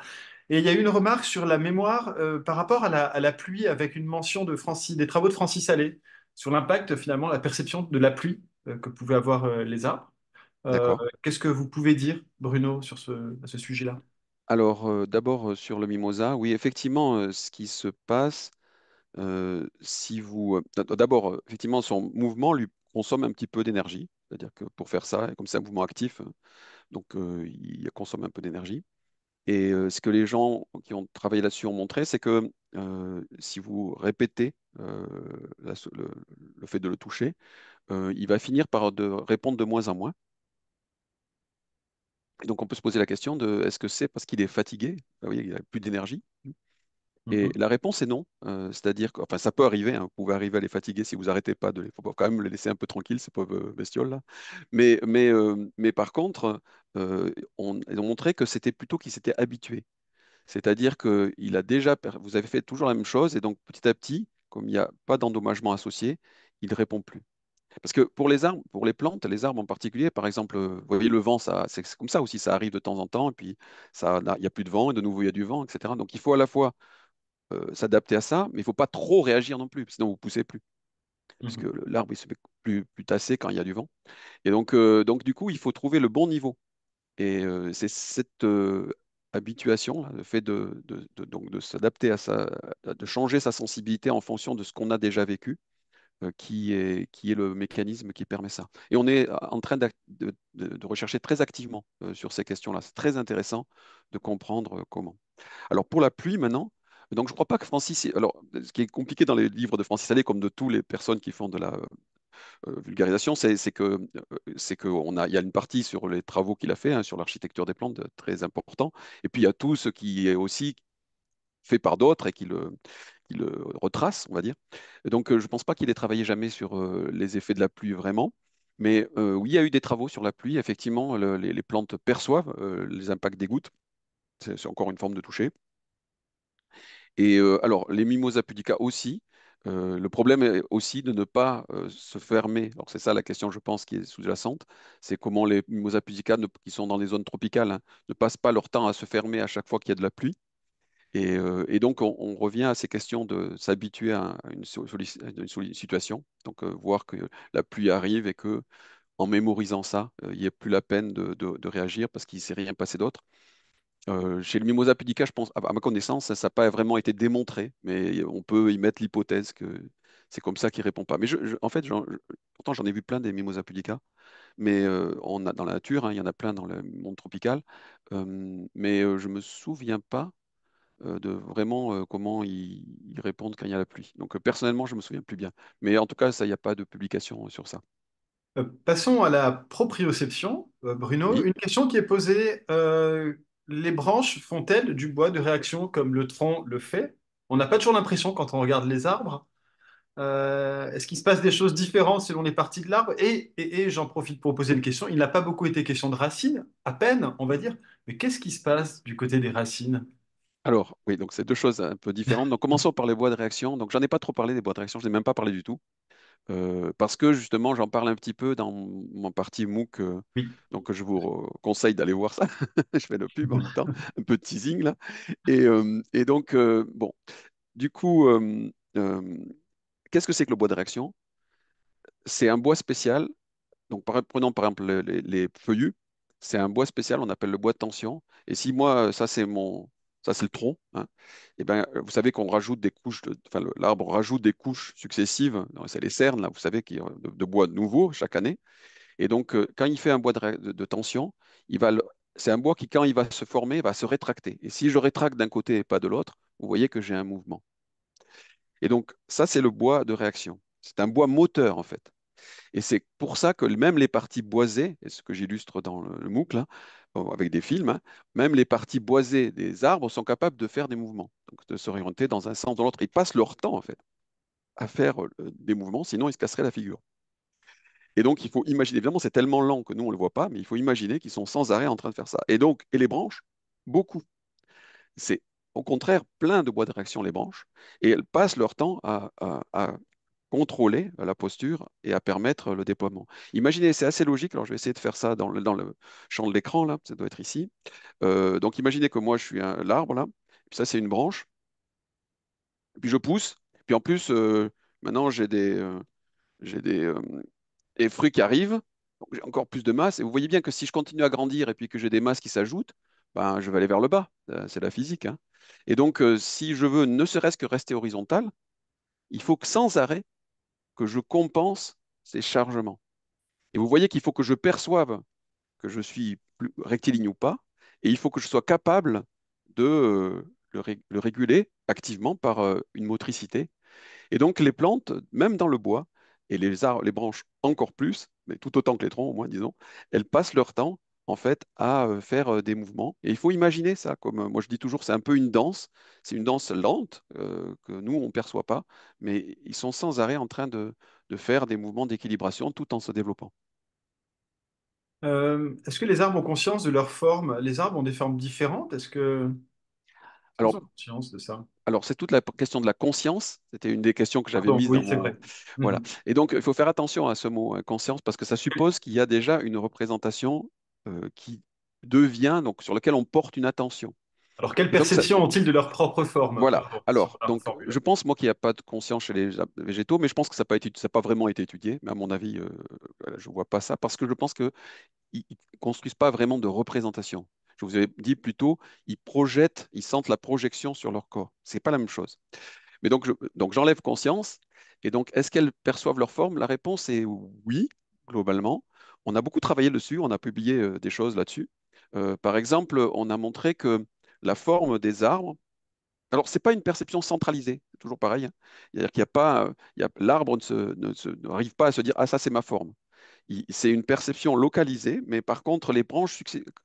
Speaker 1: Et il y a eu une remarque sur la mémoire par rapport à la pluie avec une mention de Francis, des travaux de Francis Allais sur l'impact, finalement, la perception de la pluie que pouvaient avoir les arbres.
Speaker 2: d'accord.
Speaker 1: Qu'est-ce que vous pouvez dire, Bruno, sur à ce sujet-là?
Speaker 2: Alors, d'abord, sur le mimosa, oui, effectivement, ce qui se passe, si vous... d'abord, effectivement, son mouvement lui consomme un petit peu d'énergie. C'est-à-dire que pour faire ça, comme c'est un mouvement actif, donc il consomme un peu d'énergie. Et ce que les gens qui ont travaillé là-dessus ont montré, c'est que si vous répétez le fait de le toucher, il va finir par répondre de moins en moins. Et donc on peut se poser la question de est-ce que c'est parce qu'il est fatigué? Vous voyez, il n'a plus d'énergie. Et
Speaker 1: Mhm.
Speaker 2: la réponse est non. C'est-à-dire que, enfin, ça peut arriver, hein, vous pouvez arriver à les fatiguer si vous arrêtez pas il faut quand même les laisser un peu tranquilles, ces pauvres bestioles là. Mais par contre, ils ont montré que c'était plutôt qu'il s'était habitué. C'est-à-dire que vous avez fait toujours la même chose et donc petit à petit, comme il n'y a pas d'endommagement associé, il ne répond plus. Parce que pour les arbres, pour les plantes, les arbres en particulier, par exemple, vous voyez le vent, c'est comme ça aussi, ça arrive de temps en temps, et puis il n'y a plus de vent, et de nouveau il y a du vent, etc. Donc il faut à la fois s'adapter à ça, mais il ne faut pas trop réagir non plus, sinon vous ne poussez plus, puisque
Speaker 1: Mhm.
Speaker 2: l'arbre il se fait plus tasser quand il y a du vent. Et donc du coup, il faut trouver le bon niveau. Et c'est cette habituation, là, le fait donc de s'adapter de changer sa sensibilité en fonction de ce qu'on a déjà vécu, qui est le mécanisme qui permet ça. Et on est en train de rechercher très activement sur ces questions-là. C'est très intéressant de comprendre comment. Alors pour la pluie maintenant, donc je ne crois pas que Francis, alors ce qui est compliqué dans les livres de Francis Allais, comme de toutes les personnes qui font de la vulgarisation, il y a une partie sur les travaux qu'il a fait, hein, sur l'architecture des plantes, très important, et puis il y a tout ce qui est aussi fait par d'autres et qui le retrace, on va dire. Et donc je ne pense pas qu'il ait travaillé jamais sur les effets de la pluie vraiment. Mais oui, il y a eu des travaux sur la pluie. Effectivement, les plantes perçoivent les impacts des gouttes. C'est encore une forme de toucher. Et alors, les Mimosa pudica aussi. Le problème est aussi de ne pas se fermer. Alors, c'est ça la question, je pense, qui est sous-jacente. C'est comment les Mimosa pudica, qui sont dans les zones tropicales, hein, ne passent pas leur temps à se fermer à chaque fois qu'il y a de la pluie. Et donc, on revient à ces questions de s'habituer à une situation. Donc, voir que la pluie arrive et que, en mémorisant ça, il n'y a plus la peine de réagir parce qu'il ne s'est rien passé d'autre. Chez le Mimosa pudica, je pense, à ma connaissance, ça n'a pas vraiment été démontré, mais on peut y mettre l'hypothèse que c'est comme ça qu'il répond pas. Mais en fait, pourtant j'en ai vu plein des Mimosa pudica, mais on a dans la nature, hein, il y en a plein dans le monde tropical, mais je me souviens pas de vraiment comment ils répondent quand il y a la pluie. Donc personnellement, je me souviens plus bien. Mais en tout cas, ça, il n'y a pas de publication sur ça.
Speaker 1: Passons à la proprioception. Bruno,
Speaker 2: Oui.
Speaker 1: une question qui est posée, les branches font-elles du bois de réaction comme le tronc le fait? On n'a pas toujours l'impression quand on regarde les arbres. Est-ce qu'il se passe des choses différentes selon les parties de l'arbre? Et j'en profite pour poser une question. Il n'a pas beaucoup été question de racines, à peine, on va dire. Mais qu'est-ce qui se passe du côté des racines?
Speaker 2: Alors, oui, donc c'est deux choses un peu différentes. Donc commençons par les bois de réaction. Donc j'en ai pas trop parlé des bois de réaction, je n'ai même pas parlé du tout. Parce que justement, j'en parle un petit peu dans mon partie MOOC,
Speaker 1: Oui.
Speaker 2: donc je vous conseille d'aller voir ça. Je fais le pub en même temps, un peu de teasing là. Et donc, bon, du coup, qu'est-ce que c'est que le bois de réaction? C'est un bois spécial. Donc, prenons par exemple les feuillus. C'est un bois spécial, on appelle le bois de tension. Et si moi, ça c'est le tronc, hein, et ben, vous savez qu'on rajoute des couches, enfin, l'arbre rajoute des couches successives. C'est les cernes, là, vous savez, de bois nouveau chaque année. Et donc, quand il fait un bois de tension, c'est un bois qui, quand il va se former, va se rétracter. Et si je rétracte d'un côté et pas de l'autre, vous voyez que j'ai un mouvement. Et donc, ça, c'est le bois de réaction. C'est un bois moteur, en fait. Et c'est pour ça que même les parties boisées, et ce que j'illustre dans le MOOC, là, bon, avec des films, hein, même les parties boisées des arbres sont capables de faire des mouvements, donc de s'orienter dans un sens ou dans l'autre. Ils passent leur temps, en fait, à faire des mouvements, sinon ils se casseraient la figure. Et donc, il faut imaginer, évidemment, c'est tellement lent que nous, on ne le voit pas, mais il faut imaginer qu'ils sont sans arrêt en train de faire ça. Et donc, et les branches, beaucoup. C'est au contraire plein de bois de réaction, les branches, et elles passent leur temps à contrôler la posture et à permettre le déploiement. Imaginez, c'est assez logique, alors je vais essayer de faire ça dans le champ de l'écran, là, ça doit être ici. Donc imaginez que moi, je suis l'arbre, là, puis ça, c'est une branche, puis je pousse, puis en plus, maintenant, j'ai des fruits qui arrivent, donc j'ai encore plus de masse, et vous voyez bien que si je continue à grandir et puis que j'ai des masses qui s'ajoutent, ben, je vais aller vers le bas. C'est la physique, hein. Et donc, si je veux ne serait-ce que rester horizontal, il faut que sans arrêt, que je compense ces chargements. Et vous voyez qu'il faut que je perçoive que je suis plus rectiligne ou pas, et il faut que je sois capable de le réguler activement par une motricité. Et donc les plantes, même dans le bois, et les arbres, les branches encore plus, mais tout autant que les troncs au moins, disons, elles passent leur temps en fait à faire des mouvements. Et il faut imaginer ça comme, moi je dis toujours, c'est un peu une danse. C'est une danse lente que nous, on ne perçoit pas, mais ils sont sans arrêt en train de faire des mouvements d'équilibration tout en se développant.
Speaker 1: Est-ce que les arbres ont conscience de leur forme? Les arbres ont des formes différentes? Est-ce qu'ils
Speaker 2: Alors,
Speaker 1: ont conscience de ça?
Speaker 2: alors, c'est toute la question de la conscience. C'était une des questions que j'avais
Speaker 1: Pardon,
Speaker 2: mise dans
Speaker 1: oui, c'est
Speaker 2: mon...
Speaker 1: vrai.
Speaker 2: Voilà.
Speaker 1: Mhm.
Speaker 2: Et donc, il faut faire attention à ce mot, conscience, parce que ça suppose qu'il y a déjà une représentation qui devient, donc sur laquelle on porte une attention.
Speaker 1: Alors, quelle
Speaker 2: Et donc, ça,
Speaker 1: perception ont-ils de leur propre forme?
Speaker 2: voilà.
Speaker 1: Pardon, sur
Speaker 2: Alors,
Speaker 1: la
Speaker 2: donc, je
Speaker 1: formule.
Speaker 2: pense, moi, qu'il n'y a pas de conscience chez les végétaux, mais je pense que ça n'a pas ça a pas vraiment été étudié. Mais à mon avis, voilà, je ne vois pas ça, parce que je pense qu'ils ne construisent pas vraiment de représentation. Je vous avais dit plutôt, ils projettent, ils sentent la projection sur leur corps. C'est pas la même chose. Mais donc j'enlève conscience. Et donc, est-ce qu'elles perçoivent leur forme? La réponse est oui, globalement. On a beaucoup travaillé dessus, on a publié des choses là-dessus. Par exemple, on a montré que la forme des arbres, alors c'est pas une perception centralisée, c'est toujours pareil, hein. C'est-à-dire qu'il n'y a pas, l'arbre n'arrive pas à se dire, ah ça c'est ma forme. C'est une perception localisée, mais par contre, les branches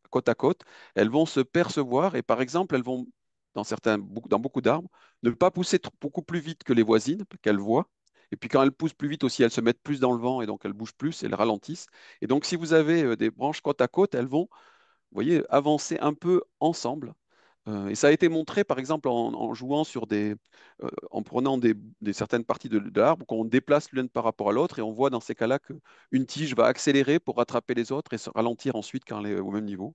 Speaker 2: côte à côte, elles vont se percevoir et par exemple, elles vont, dans beaucoup d'arbres, ne pas pousser beaucoup plus vite que les voisines qu'elles voient. Et puis quand elles poussent plus vite aussi, elles se mettent plus dans le vent et donc elles bougent plus, elles ralentissent. Et donc, si vous avez des branches côte à côte, elles vont, vous voyez, avancer un peu ensemble. Et ça a été montré, par exemple, en jouant sur en prenant certaines parties de l'arbre, qu'on déplace l'une par rapport à l'autre, et on voit dans ces cas-là qu'une tige va accélérer pour rattraper les autres et se ralentir ensuite quand elle est au même niveau.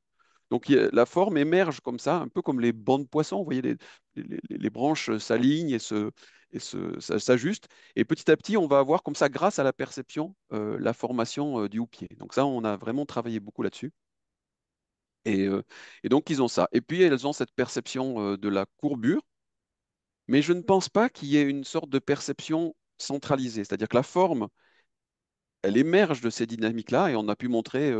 Speaker 2: Donc la forme émerge comme ça, un peu comme les bancs de poissons. Vous voyez, les branches s'alignent s'ajustent. Et petit à petit, on va avoir comme ça, grâce à la perception, la formation du houppier. Donc ça, on a vraiment travaillé beaucoup là-dessus. Et, euh, et donc, ils ont ça. Et puis, elles ont cette perception de la courbure, mais je ne pense pas qu'il y ait une sorte de perception centralisée. C'est-à-dire que la forme, elle émerge de ces dynamiques-là, et on a pu montrer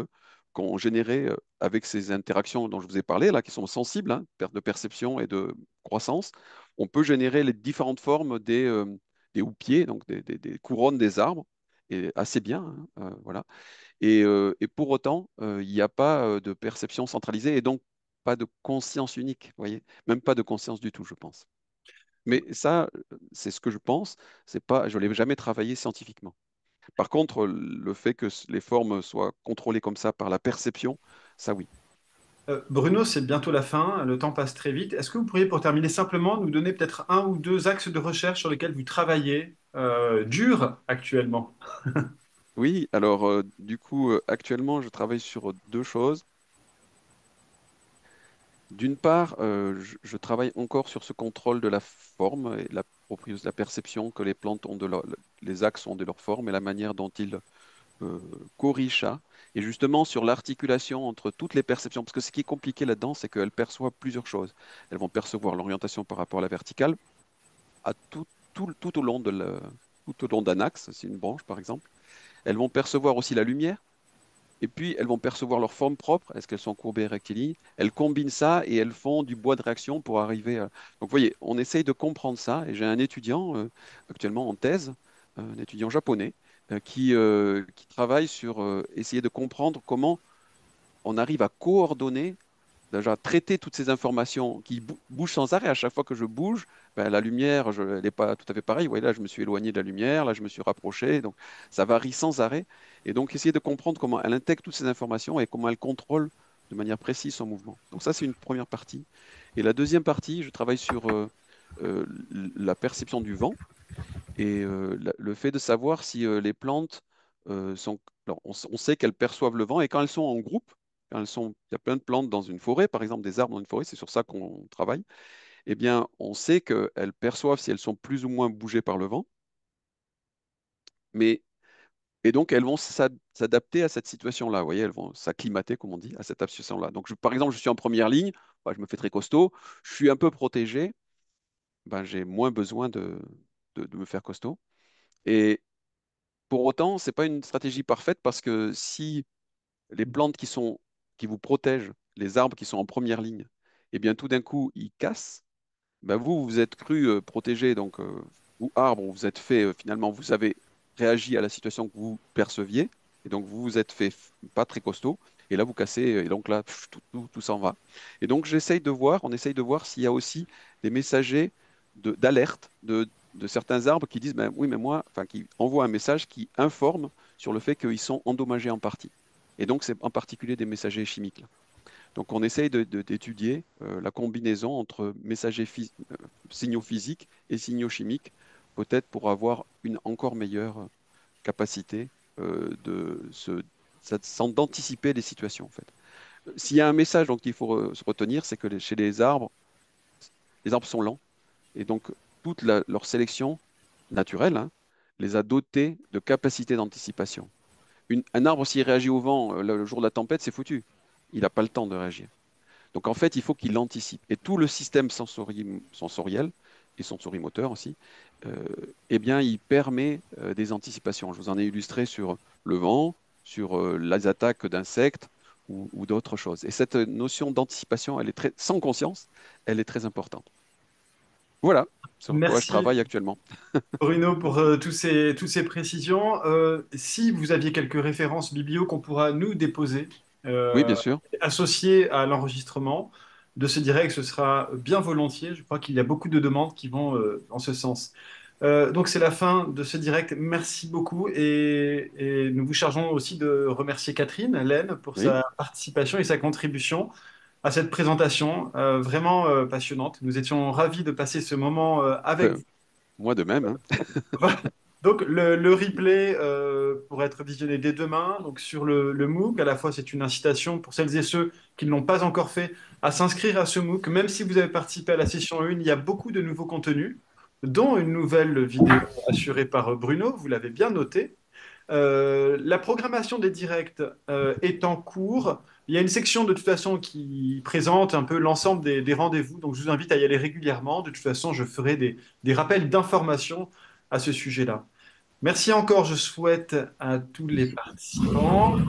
Speaker 2: qu'on générait, avec ces interactions dont je vous ai parlé, là, qui sont sensibles, hein, perte de perception et de croissance, on peut générer les différentes formes des houppiers, donc des couronnes des arbres, et assez bien, hein, voilà. Et pour autant, il n'y a pas de perception centralisée et donc pas de conscience unique, vous voyez, même pas de conscience du tout, je pense. Mais ça, c'est ce que je pense. C'est pas, je ne l'ai jamais travaillé scientifiquement. Par contre, le fait que les formes soient contrôlées comme ça par la perception, ça oui.
Speaker 1: Bruno, c'est bientôt la fin, le temps passe très vite. Est-ce que vous pourriez, pour terminer simplement, nous donner peut-être un ou deux axes de recherche sur lesquels vous travaillez dur actuellement?
Speaker 2: Oui, alors du coup, actuellement, je travaille sur deux choses. D'une part, je travaille encore sur ce contrôle de la forme et la perception que les plantes ont les axes ont de leur forme et la manière dont ils euh, corrigent ça. Et justement sur l'articulation entre toutes les perceptions, parce que ce qui est compliqué là-dedans, c'est qu'elles perçoivent plusieurs choses. Elles vont percevoir l'orientation par rapport à la verticale à tout au long tout au long d'un axe, c'est une branche par exemple. Elles vont percevoir aussi la lumière. Et puis, elles vont percevoir leur forme propre. Est-ce qu'elles sont courbées et rectilignes? Elles combinent ça et elles font du bois de réaction pour arriver à... Donc, vous voyez, on essaye de comprendre ça. Et j'ai un étudiant actuellement en thèse, un étudiant japonais, qui travaille sur essayer de comprendre comment on arrive à coordonner déjà traiter toutes ces informations qui bougent sans arrêt. À chaque fois que je bouge, ben, la lumière, elle n'est pas tout à fait pareille. Vous voyez, là, je me suis éloigné de la lumière, là, je me suis rapproché. Donc, ça varie sans arrêt. Et donc, essayer de comprendre comment elle intègre toutes ces informations et comment elle contrôle de manière précise son mouvement. Donc, ça, c'est une première partie. Et la deuxième partie, je travaille sur la perception du vent et le fait de savoir si les plantes sont... Alors, on sait qu'elles perçoivent le vent et quand elles sont en groupe, il y a plein de plantes dans une forêt, par exemple des arbres dans une forêt, c'est sur ça qu'on travaille, eh bien, on sait qu'elles perçoivent si elles sont plus ou moins bougées par le vent, mais, et donc elles vont s'adapter à cette situation-là, vous voyez, elles vont s'acclimater, comme on dit, à cette situation-là. Donc, par exemple, je suis en première ligne, bah, je me fais très costaud, je suis un peu protégé, ben, j'ai moins besoin de me faire costaud. Et pour autant, ce n'est pas une stratégie parfaite parce que si les plantes qui vous protègent, les arbres qui sont en première ligne, eh bien tout d'un coup, ils cassent, ben vous, vous êtes cru protégé, donc, ou arbre, vous êtes fait, finalement, vous avez réagi à la situation que vous perceviez, et donc vous vous êtes fait pas très costaud, et là vous cassez, et donc là, pff, tout s'en va. Et donc on essaye de voir s'il y a aussi des messagers d'alerte de certains arbres qui disent, ben oui, mais moi, enfin, qui envoient un message qui informe sur le fait qu'ils sont endommagés en partie. Et donc c'est en particulier des messagers chimiques, là. Donc, on essaye d'étudier la combinaison entre signaux physiques et signaux chimiques, peut-être pour avoir une encore meilleure capacité d'anticiper les situations, en fait. S'il y a un message donc, il faut se retenir, c'est que chez les arbres sont lents, et donc toute leur sélection naturelle, hein, les a dotés de capacités d'anticipation. Un arbre, s'il réagit au vent le jour de la tempête, c'est foutu. Il n'a pas le temps de réagir. Donc en fait, il faut qu'il anticipe. Et tout le système sensoriel et sensorimoteur aussi, euh, eh bien, il permet des anticipations. Je vous en ai illustré sur le vent, sur les attaques d'insectes ou d'autres choses. Et cette notion d'anticipation, elle est très, sans conscience, elle est très importante. Voilà sur quoi je
Speaker 1: Merci
Speaker 2: travaille actuellement.
Speaker 1: Bruno pour toutes ces précisions. Si vous aviez quelques références biblio qu'on pourra nous déposer,
Speaker 2: Oui,
Speaker 1: euh,
Speaker 2: bien sûr.
Speaker 1: associées à l'enregistrement de ce direct, ce sera bien volontiers. Je crois qu'il y a beaucoup de demandes qui vont en ce sens. Donc c'est la fin de ce direct. Merci beaucoup et nous vous chargeons aussi de remercier Catherine Laine pour
Speaker 2: Oui.
Speaker 1: sa participation et sa contribution à cette présentation vraiment passionnante. Nous étions ravis de passer ce moment avec
Speaker 2: Ben,
Speaker 1: vous.
Speaker 2: moi de même, hein.
Speaker 1: Voilà. Donc le replay pourra être visionné dès demain. Donc sur le MOOC, à la fois c'est une incitation pour celles et ceux qui ne l'ont pas encore fait à s'inscrire à ce MOOC. Même si vous avez participé à la session 1, il y a beaucoup de nouveaux contenus, dont une nouvelle vidéo assurée par Bruno, vous l'avez bien noté. La programmation des directs est en cours. Il y a une section de toute façon qui présente un peu l'ensemble des rendez-vous. Donc je vous invite à y aller régulièrement. De toute façon, je ferai des rappels d'informations à ce sujet-là. Merci encore. Je souhaite à tous les participants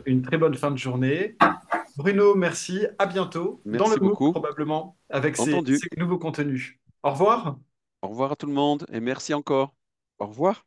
Speaker 1: une très bonne fin de journée. Bruno, merci. À bientôt dans le
Speaker 2: Merci
Speaker 1: MOOC
Speaker 2: beaucoup.
Speaker 1: probablement avec
Speaker 2: Entendu.
Speaker 1: ces nouveaux contenus. Au revoir.
Speaker 2: Au revoir à tout le monde et merci encore. Au revoir.